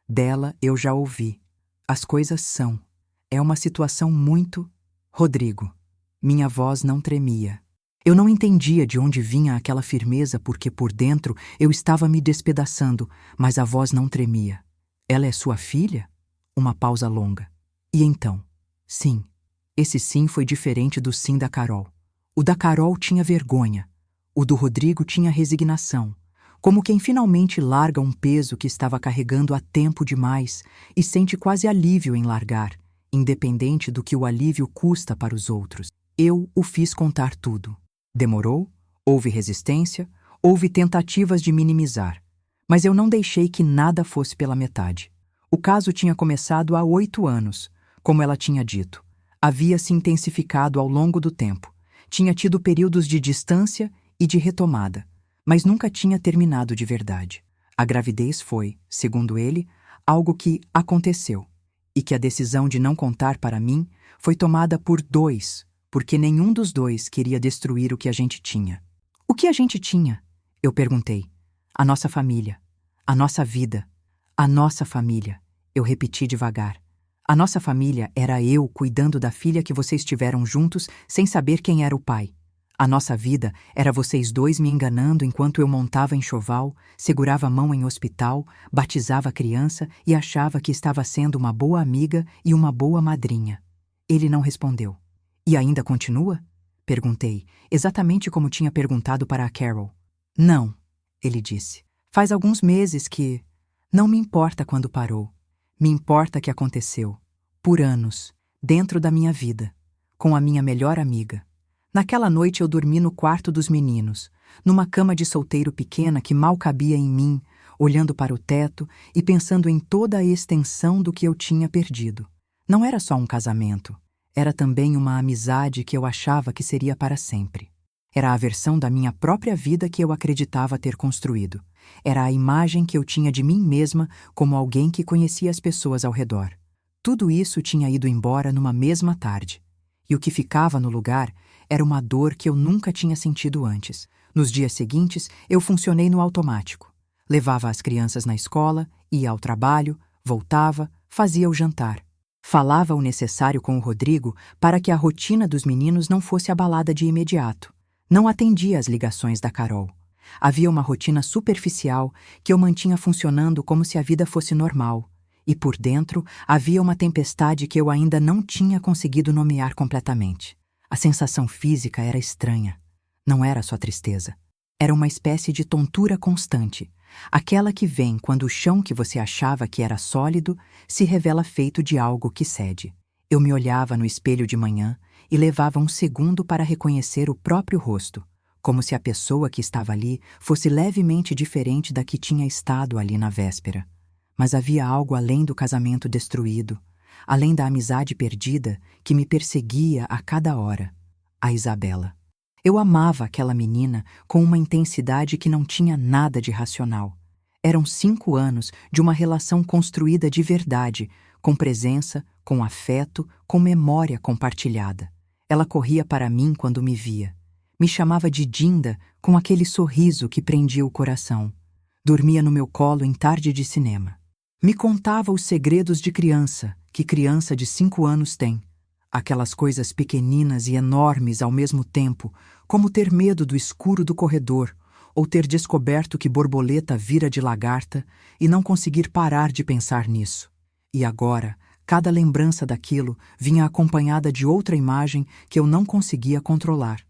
Dela eu já ouvi. As coisas são. É uma situação muito... Rodrigo." Minha voz não tremia. Eu não entendia de onde vinha aquela firmeza porque por dentro eu estava me despedaçando, mas a voz não tremia. "Ela é sua filha?" Uma pausa longa. "E então?" "Sim." Esse sim foi diferente do sim da Carol. O da Carol tinha vergonha. O do Rodrigo tinha resignação. Como quem finalmente larga um peso que estava carregando há tempo demais e sente quase alívio em largar, independente do que o alívio custa para os outros. Eu o fiz contar tudo. Demorou, houve resistência, houve tentativas de minimizar. Mas eu não deixei que nada fosse pela metade. O caso tinha começado há 8 anos, como ela tinha dito. Havia se intensificado ao longo do tempo. Tinha tido períodos de distância e de retomada, mas nunca tinha terminado de verdade. A gravidez foi, segundo ele, algo que aconteceu, e que a decisão de não contar para mim foi tomada por dois, porque nenhum dos dois queria destruir o que a gente tinha. "O que a gente tinha?" eu perguntei. "A nossa família, a nossa vida, a nossa família", eu repeti devagar. "A nossa família era eu cuidando da filha que vocês tiveram juntos sem saber quem era o pai. A nossa vida era vocês dois me enganando enquanto eu montava enxoval, segurava a mão em hospital, batizava a criança e achava que estava sendo uma boa amiga e uma boa madrinha. Ele não respondeu. E ainda continua? Perguntei, exatamente como tinha perguntado para a Carol. Não, ele disse. Faz alguns meses que... Não me importa quando parou. Me importa que aconteceu. Por anos, dentro da minha vida, com a minha melhor amiga. Naquela noite eu dormi no quarto dos meninos, numa cama de solteiro pequena que mal cabia em mim, olhando para o teto e pensando em toda a extensão do que eu tinha perdido. Não era só um casamento, era também uma amizade que eu achava que seria para sempre. Era a versão da minha própria vida que eu acreditava ter construído. Era a imagem que eu tinha de mim mesma como alguém que conhecia as pessoas ao redor. Tudo isso tinha ido embora numa mesma tarde. E o que ficava no lugar era uma dor que eu nunca tinha sentido antes. Nos dias seguintes, eu funcionei no automático. Levava as crianças na escola, ia ao trabalho, voltava, fazia o jantar. Falava o necessário com o Rodrigo para que a rotina dos meninos não fosse abalada de imediato. Não atendia às ligações da Carol. Havia uma rotina superficial que eu mantinha funcionando como se a vida fosse normal. E por dentro havia uma tempestade que eu ainda não tinha conseguido nomear completamente. A sensação física era estranha. Não era só tristeza. Era uma espécie de tontura constante. Aquela que vem quando o chão que você achava que era sólido se revela feito de algo que cede. Eu me olhava no espelho de manhã e levava um segundo para reconhecer o próprio rosto, como se a pessoa que estava ali fosse levemente diferente da que tinha estado ali na véspera. Mas havia algo além do casamento destruído, além da amizade perdida que me perseguia a cada hora. A Isabela. Eu amava aquela menina com uma intensidade que não tinha nada de racional. Eram 5 anos de uma relação construída de verdade, com presença, com afeto, com memória compartilhada. Ela corria para mim quando me via. Me chamava de Dinda com aquele sorriso que prendia o coração. Dormia no meu colo em tarde de cinema. Me contava os segredos de criança, que criança de 5 anos tem. Aquelas coisas pequeninas e enormes ao mesmo tempo, como ter medo do escuro do corredor, ou ter descoberto que borboleta vira de lagarta e não conseguir parar de pensar nisso. E agora, cada lembrança daquilo vinha acompanhada de outra imagem que eu não conseguia controlar.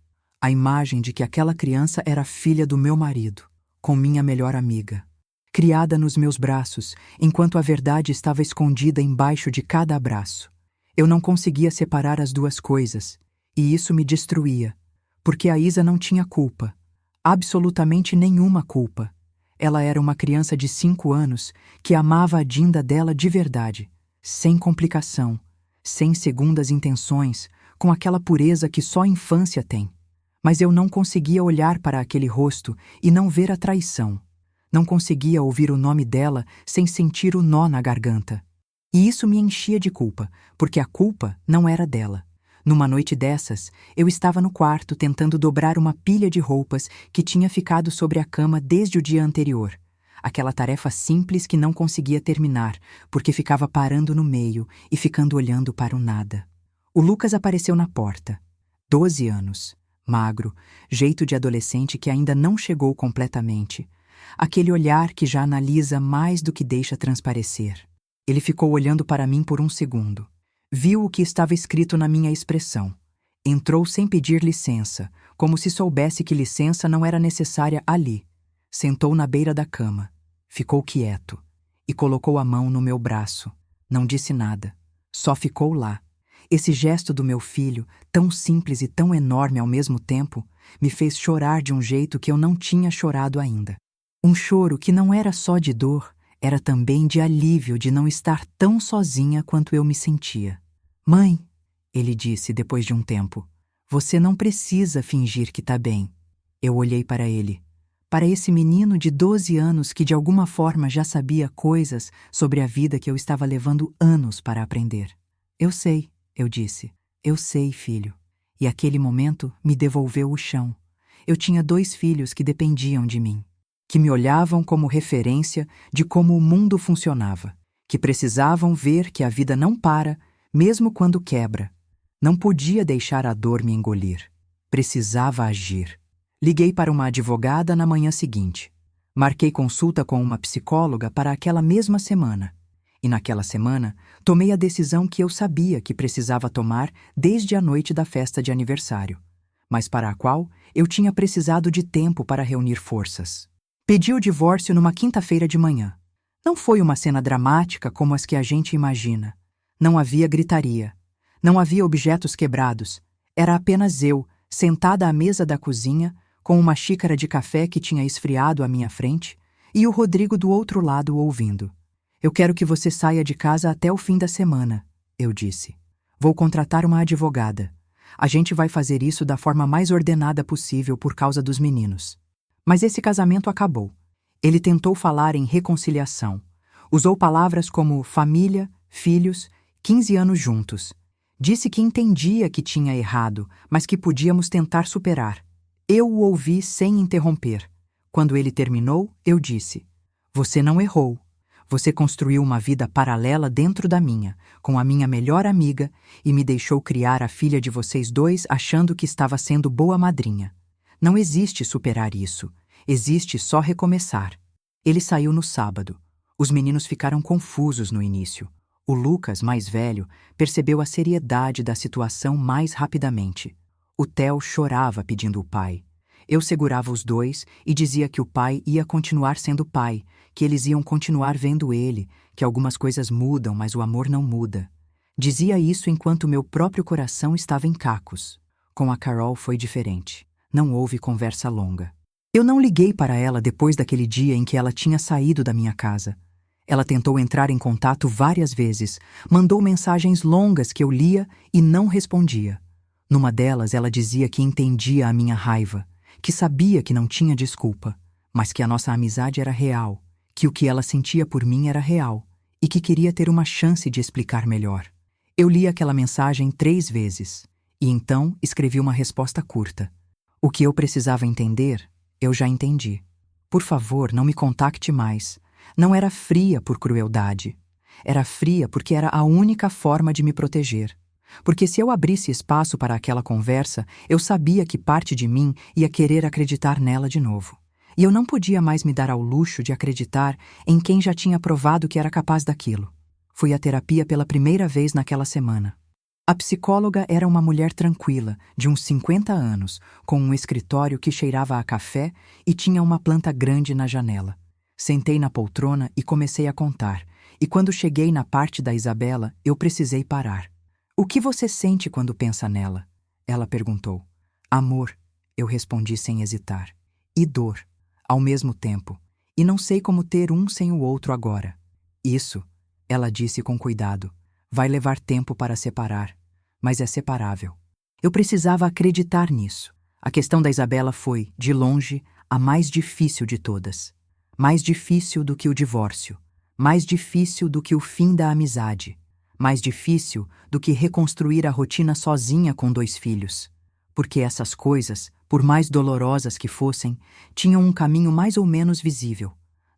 A imagem de que aquela criança era filha do meu marido, com minha melhor amiga. Criada nos meus braços, enquanto a verdade estava escondida embaixo de cada abraço. Eu não conseguia separar as duas coisas, e isso me destruía, porque a Isa não tinha culpa, absolutamente nenhuma culpa. Ela era uma criança de 5 anos que amava a Dinda dela de verdade, sem complicação, sem segundas intenções, com aquela pureza que só a infância tem. Mas eu não conseguia olhar para aquele rosto e não ver a traição. Não conseguia ouvir o nome dela sem sentir o nó na garganta. E isso me enchia de culpa, porque a culpa não era dela. Numa noite dessas, eu estava no quarto tentando dobrar uma pilha de roupas que tinha ficado sobre a cama desde o dia anterior. Aquela tarefa simples que não conseguia terminar, porque ficava parando no meio e ficando olhando para o nada. O Lucas apareceu na porta. 12 anos, magro, jeito de adolescente que ainda não chegou completamente. Aquele olhar que já analisa mais do que deixa transparecer. Ele ficou olhando para mim por um segundo. Viu o que estava escrito na minha expressão. Entrou sem pedir licença, como se soubesse que licença não era necessária ali. Sentou na beira da cama. Ficou quieto. E colocou a mão no meu braço. Não disse nada. Só ficou lá. Esse gesto do meu filho, tão simples e tão enorme ao mesmo tempo, me fez chorar de um jeito que eu não tinha chorado ainda. Um choro que não era só de dor, era também de alívio de não estar tão sozinha quanto eu me sentia. Mãe, ele disse depois de um tempo, você não precisa fingir que tá bem. Eu olhei para ele, para esse menino de 12 anos que de alguma forma já sabia coisas sobre a vida que eu estava levando anos para aprender. Eu sei, eu disse. Eu sei, filho. E aquele momento me devolveu o chão. Eu tinha 2 filhos que dependiam de mim, que me olhavam como referência de como o mundo funcionava, que precisavam ver que a vida não para, mesmo quando quebra. Não podia deixar a dor me engolir. Precisava agir. Liguei para uma advogada na manhã seguinte. Marquei consulta com uma psicóloga para aquela mesma semana. E naquela semana, tomei a decisão que eu sabia que precisava tomar desde a noite da festa de aniversário, mas para a qual eu tinha precisado de tempo para reunir forças. Pedi o divórcio numa quinta-feira de manhã. Não foi uma cena dramática como as que a gente imagina. Não havia gritaria. Não havia objetos quebrados. Era apenas eu, sentada à mesa da cozinha, com uma xícara de café que tinha esfriado à minha frente, e o Rodrigo do outro lado ouvindo. Eu quero que você saia de casa até o fim da semana, eu disse. Vou contratar uma advogada. A gente vai fazer isso da forma mais ordenada possível por causa dos meninos. Mas esse casamento acabou. Ele tentou falar em reconciliação. Usou palavras como família, filhos, 15 anos juntos. Disse que entendia que tinha errado, mas que podíamos tentar superar. Eu o ouvi sem interromper. Quando ele terminou, eu disse: Você não errou. Você construiu uma vida paralela dentro da minha, com a minha melhor amiga, e me deixou criar a filha de vocês dois achando que estava sendo boa madrinha. Não existe superar isso. Existe só recomeçar. Ele saiu no sábado. Os meninos ficaram confusos no início. O Lucas, mais velho, percebeu a seriedade da situação mais rapidamente. O Theo chorava pedindo o pai. Eu segurava os dois e dizia que o pai ia continuar sendo pai, que eles iam continuar vendo ele, que algumas coisas mudam, mas o amor não muda. Dizia isso enquanto meu próprio coração estava em cacos. Com a Carol foi diferente. Não houve conversa longa. Eu não liguei para ela depois daquele dia em que ela tinha saído da minha casa. Ela tentou entrar em contato várias vezes, mandou mensagens longas que eu lia e não respondia. Numa delas, ela dizia que entendia a minha raiva, que sabia que não tinha desculpa, mas que a nossa amizade era real, que o que ela sentia por mim era real e que queria ter uma chance de explicar melhor. Eu li aquela mensagem 3 vezes e então escrevi uma resposta curta. O que eu precisava entender, eu já entendi. Por favor, não me contacte mais. Não era fria por crueldade. Era fria porque era a única forma de me proteger. Porque se eu abrisse espaço para aquela conversa, eu sabia que parte de mim ia querer acreditar nela de novo. E eu não podia mais me dar ao luxo de acreditar em quem já tinha provado que era capaz daquilo. Fui à terapia pela primeira vez naquela semana. A psicóloga era uma mulher tranquila, de uns 50 anos, com um escritório que cheirava a café e tinha uma planta grande na janela. Sentei na poltrona e comecei a contar, e quando cheguei na parte da Isabela, eu precisei parar. O que você sente quando pensa nela? Ela perguntou. Amor, eu respondi sem hesitar. E dor, ao mesmo tempo. E não sei como ter um sem o outro agora. Isso, ela disse com cuidado, vai levar tempo para separar, mas é separável. Eu precisava acreditar nisso. A questão da Isabela foi, de longe, a mais difícil de todas. Mais difícil do que o divórcio. Mais difícil do que o fim da amizade. Mais difícil do que reconstruir a rotina sozinha com 2 filhos. Porque essas coisas, por mais dolorosas que fossem, tinham um caminho mais ou menos visível.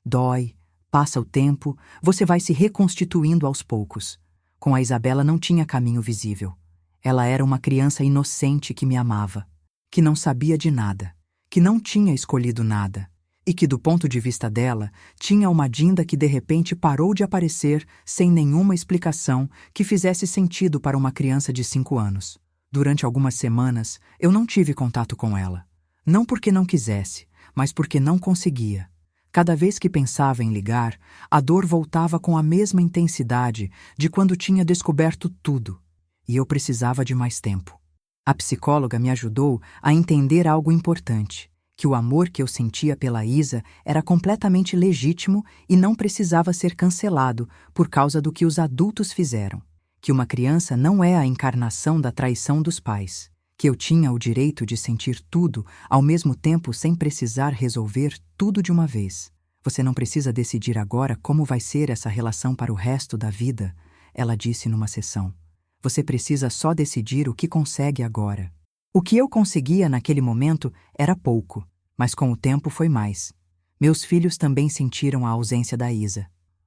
Dói, passa o tempo, você vai se reconstituindo aos poucos. Com a Isabela não tinha caminho visível. Ela era uma criança inocente que me amava, que não sabia de nada, que não tinha escolhido nada. E que, do ponto de vista dela, tinha uma Dinda que de repente parou de aparecer sem nenhuma explicação que fizesse sentido para uma criança de 5 anos. Durante algumas semanas, eu não tive contato com ela. Não porque não quisesse, mas porque não conseguia. Cada vez que pensava em ligar, a dor voltava com a mesma intensidade de quando tinha descoberto tudo. E eu precisava de mais tempo. A psicóloga me ajudou a entender algo importante. Que o amor que eu sentia pela Isa era completamente legítimo e não precisava ser cancelado por causa do que os adultos fizeram. Que uma criança não é a encarnação da traição dos pais. Que eu tinha o direito de sentir tudo ao mesmo tempo sem precisar resolver tudo de uma vez. Você não precisa decidir agora como vai ser essa relação para o resto da vida, ela disse numa sessão. Você precisa só decidir o que consegue agora. O que eu conseguia naquele momento era pouco, mas com o tempo foi mais. Meus filhos também sentiram a ausência da Isa.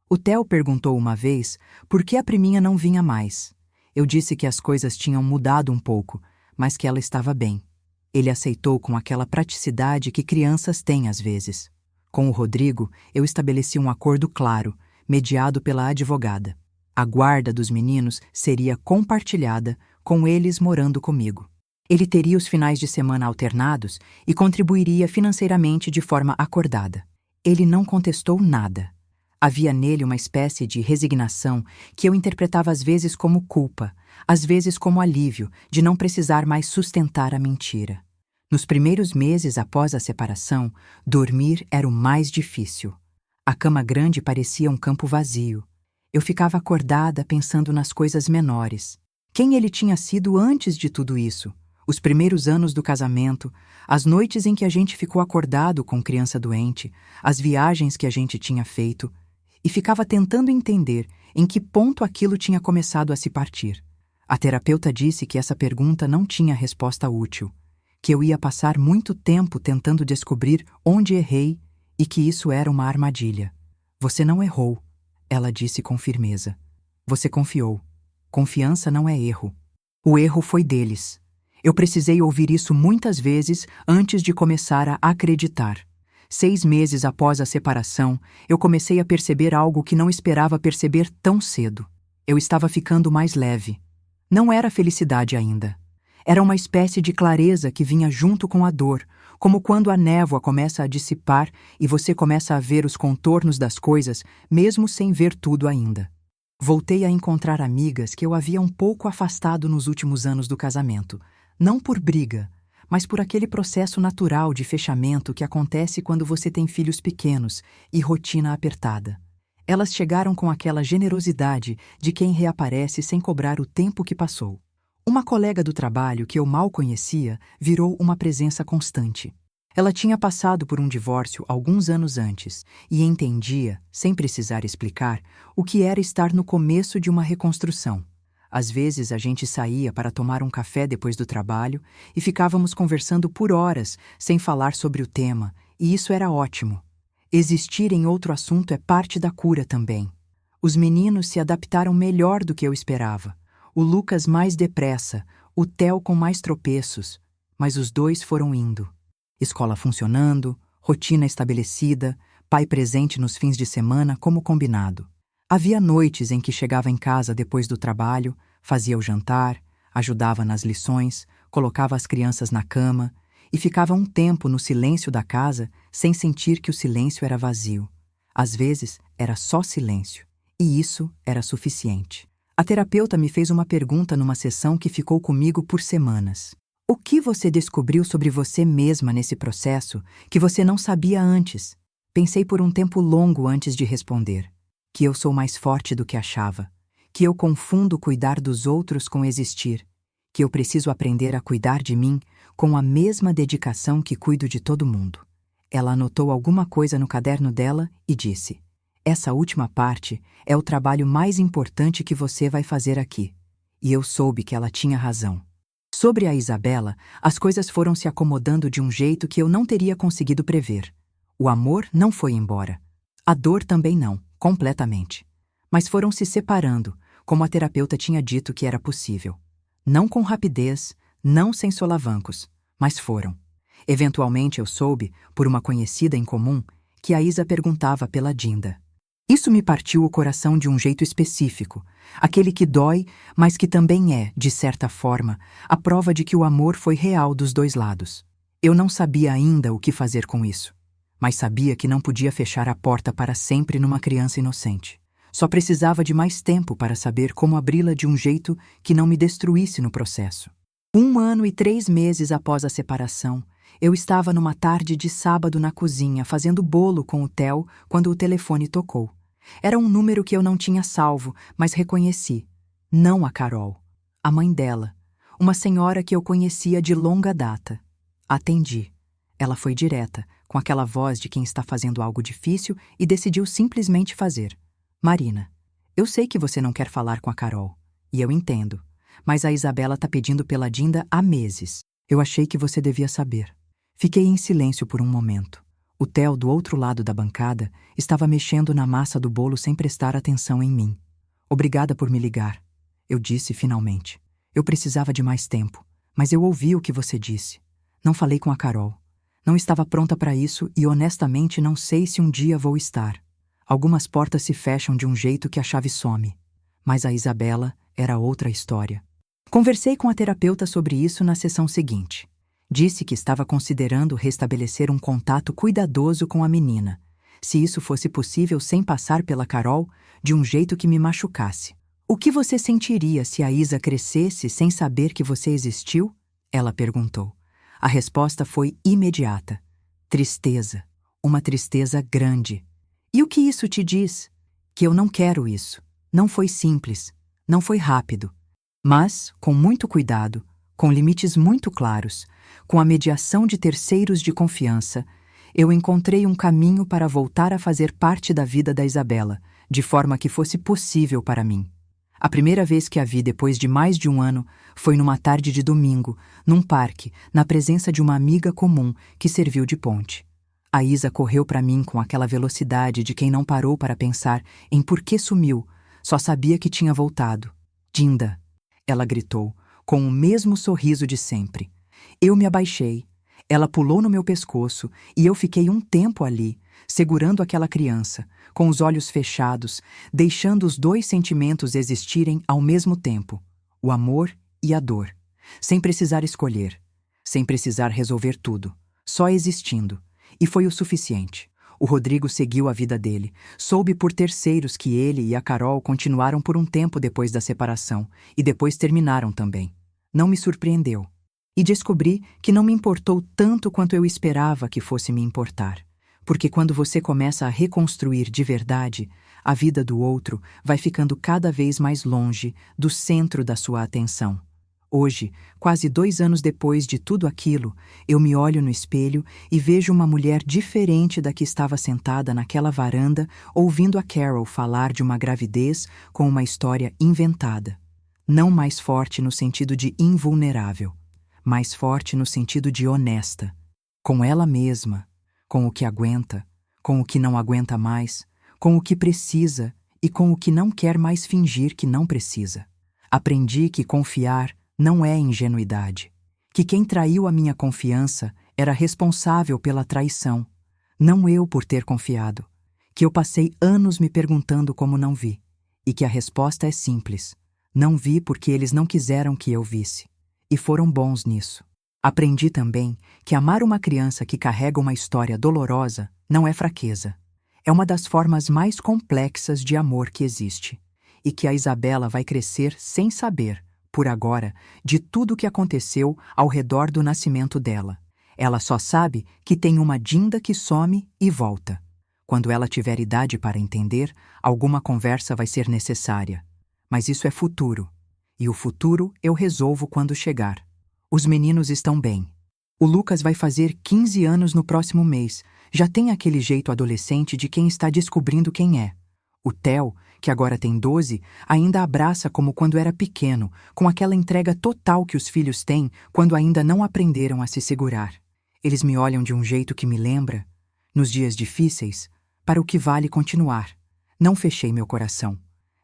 O Theo perguntou uma vez por que a priminha não vinha mais. Eu disse que as coisas tinham mudado um pouco, mas que ela estava bem. Ele aceitou com aquela praticidade que crianças têm às vezes. Com o Rodrigo, eu estabeleci um acordo claro, mediado pela advogada. A guarda dos meninos seria compartilhada, com eles morando comigo. Ele teria os finais de semana alternados e contribuiria financeiramente de forma acordada. Ele não contestou nada. Havia nele uma espécie de resignação que eu interpretava às vezes como culpa, às vezes como alívio de não precisar mais sustentar a mentira. Nos primeiros meses após a separação, dormir era o mais difícil. A cama grande parecia um campo vazio. Eu ficava acordada pensando nas coisas menores. Quem ele tinha sido antes de tudo isso? Os primeiros anos do casamento, as noites em que a gente ficou acordado com criança doente, as viagens que a gente tinha feito, e ficava tentando entender em que ponto aquilo tinha começado a se partir. A terapeuta disse que essa pergunta não tinha resposta útil, que eu ia passar muito tempo tentando descobrir onde errei e que isso era uma armadilha. Você não errou, ela disse com firmeza. Você confiou. Confiança não é erro. O erro foi deles. Eu precisei ouvir isso muitas vezes antes de começar a acreditar. 6 meses após a separação, eu comecei a perceber algo que não esperava perceber tão cedo. Eu estava ficando mais leve. Não era felicidade ainda. Era uma espécie de clareza que vinha junto com a dor, como quando a névoa começa a dissipar e você começa a ver os contornos das coisas, mesmo sem ver tudo ainda. Voltei a encontrar amigas que eu havia um pouco afastado nos últimos anos do casamento, não por briga, mas por aquele processo natural de fechamento que acontece quando você tem filhos pequenos e rotina apertada. Elas chegaram com aquela generosidade de quem reaparece sem cobrar o tempo que passou. Uma colega do trabalho que eu mal conhecia virou uma presença constante. Ela tinha passado por um divórcio alguns anos antes e entendia, sem precisar explicar, o que era estar no começo de uma reconstrução. Às vezes a gente saía para tomar um café depois do trabalho e ficávamos conversando por horas sem falar sobre o tema, e isso era ótimo. Existir em outro assunto é parte da cura também. Os meninos se adaptaram melhor do que eu esperava. O Lucas mais depressa, o Theo com mais tropeços, mas os dois foram indo. Escola funcionando, rotina estabelecida, pai presente nos fins de semana como combinado. Havia noites em que chegava em casa depois do trabalho, fazia o jantar, ajudava nas lições, colocava as crianças na cama e ficava um tempo no silêncio da casa sem sentir que o silêncio era vazio. Às vezes era só silêncio, e isso era suficiente. A terapeuta me fez uma pergunta numa sessão que ficou comigo por semanas. O que você descobriu sobre você mesma nesse processo que você não sabia antes? Pensei por um tempo longo antes de responder. Que eu sou mais forte do que achava, que eu confundo cuidar dos outros com existir, que eu preciso aprender a cuidar de mim com a mesma dedicação que cuido de todo mundo. Ela anotou alguma coisa no caderno dela e disse: essa última parte é o trabalho mais importante que você vai fazer aqui. E eu soube que ela tinha razão. Sobre a Isabela, as coisas foram se acomodando de um jeito que eu não teria conseguido prever. O amor não foi embora. A dor também não. Completamente. Mas foram se separando, como a terapeuta tinha dito que era possível. Não com rapidez, não sem solavancos, mas foram. Eventualmente eu soube, por uma conhecida em comum, que a Isa perguntava pela Dinda. Isso me partiu o coração de um jeito específico, aquele que dói, mas que também é, de certa forma, a prova de que o amor foi real dos dois lados. Eu não sabia ainda o que fazer com isso. Mas sabia que não podia fechar a porta para sempre numa criança inocente. Só precisava de mais tempo para saber como abri-la de um jeito que não me destruísse no processo. 1 ano e 3 meses após a separação, eu estava numa tarde de sábado na cozinha fazendo bolo com o Theo quando o telefone tocou. Era um número que eu não tinha salvo, mas reconheci. Não a Carol, a mãe dela, uma senhora que eu conhecia de longa data. Atendi. Ela foi direta, com aquela voz de quem está fazendo algo difícil e decidiu simplesmente fazer. Marina, eu sei que você não quer falar com a Carol, e eu entendo, mas a Isabela tá pedindo pela Dinda há meses. Eu achei que você devia saber. Fiquei em silêncio por um momento. O Theo, do outro lado da bancada, estava mexendo na massa do bolo sem prestar atenção em mim. Obrigada por me ligar. Eu disse finalmente. Eu precisava de mais tempo, mas eu ouvi o que você disse. Não falei com a Carol. Não estava pronta para isso e honestamente não sei se um dia vou estar. Algumas portas se fecham de um jeito que a chave some. Mas a Isabela era outra história. Conversei com a terapeuta sobre isso na sessão seguinte. Disse que estava considerando restabelecer um contato cuidadoso com a menina, se isso fosse possível sem passar pela Carol, de um jeito que me machucasse. O que você sentiria se a Isa crescesse sem saber que você existiu? Ela perguntou. A resposta foi imediata. Tristeza. Uma tristeza grande. E o que isso te diz? Que eu não quero isso. Não foi simples. Não foi rápido. Mas, com muito cuidado, com limites muito claros, com a mediação de terceiros de confiança, eu encontrei um caminho para voltar a fazer parte da vida da Isabela, de forma que fosse possível para mim. A primeira vez que a vi depois de mais de um ano foi numa tarde de domingo, num parque, na presença de uma amiga comum que serviu de ponte. A Isa correu para mim com aquela velocidade de quem não parou para pensar em por que sumiu, só sabia que tinha voltado. Dinda, ela gritou, com o mesmo sorriso de sempre. Eu me abaixei, ela pulou no meu pescoço e eu fiquei um tempo ali, segurando aquela criança, com os olhos fechados, deixando os dois sentimentos existirem ao mesmo tempo, o amor e a dor, sem precisar escolher, sem precisar resolver tudo, só existindo. E foi o suficiente. O Rodrigo seguiu a vida dele. Soube por terceiros que ele e a Carol continuaram por um tempo depois da separação, e depois terminaram também. Não me surpreendeu. E descobri que não me importou tanto quanto eu esperava que fosse me importar. Porque quando você começa a reconstruir de verdade, a vida do outro vai ficando cada vez mais longe do centro da sua atenção. Hoje, quase 2 anos depois de tudo aquilo, eu me olho no espelho e vejo uma mulher diferente da que estava sentada naquela varanda ouvindo a Carol falar de uma gravidez com uma história inventada. Não mais forte no sentido de invulnerável, mais forte no sentido de honesta. Com ela mesma, com o que aguenta, com o que não aguenta mais, com o que precisa e com o que não quer mais fingir que não precisa. Aprendi que confiar não é ingenuidade, que quem traiu a minha confiança era responsável pela traição, não eu por ter confiado, que eu passei anos me perguntando como não vi, e que a resposta é simples, não vi porque eles não quiseram que eu visse, e foram bons nisso. Aprendi também que amar uma criança que carrega uma história dolorosa não é fraqueza, é uma das formas mais complexas de amor que existe, e que a Isabela vai crescer sem saber, por agora, de tudo o que aconteceu ao redor do nascimento dela. Ela só sabe que tem uma Dinda que some e volta. Quando ela tiver idade para entender, alguma conversa vai ser necessária. Mas isso é futuro. E o futuro eu resolvo quando chegar. Os meninos estão bem. O Lucas vai fazer 15 anos no próximo mês. Já tem aquele jeito adolescente de quem está descobrindo quem é. O Theo, que agora tem 12, ainda abraça como quando era pequeno, com aquela entrega total que os filhos têm quando ainda não aprenderam a se segurar. Eles me olham de um jeito que me lembra, nos dias difíceis, para o que vale continuar. Não fechei meu coração.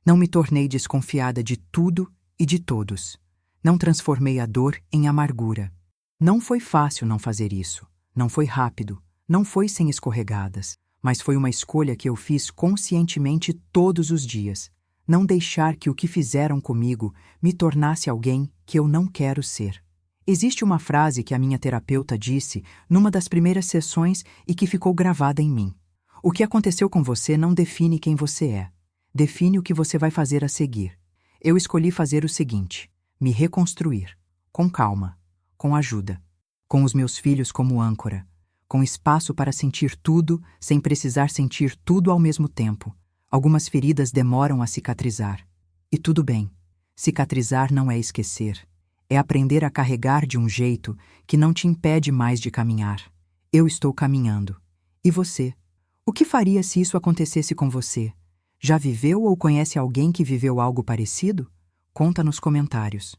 Não me tornei desconfiada de tudo e de todos. Não transformei a dor em amargura. Não foi fácil não fazer isso. Não foi rápido. Não foi sem escorregadas. Mas foi uma escolha que eu fiz conscientemente todos os dias. Não deixar que o que fizeram comigo me tornasse alguém que eu não quero ser. Existe uma frase que a minha terapeuta disse numa das primeiras sessões e que ficou gravada em mim. O que aconteceu com você não define quem você é. Define o que você vai fazer a seguir. Eu escolhi fazer o seguinte: me reconstruir. Com calma. Com ajuda. Com os meus filhos como âncora. Com espaço para sentir tudo, sem precisar sentir tudo ao mesmo tempo. Algumas feridas demoram a cicatrizar. E tudo bem. Cicatrizar não é esquecer. É aprender a carregar de um jeito que não te impede mais de caminhar. Eu estou caminhando. E você? O que faria se isso acontecesse com você? Já viveu ou conhece alguém que viveu algo parecido? Conta nos comentários.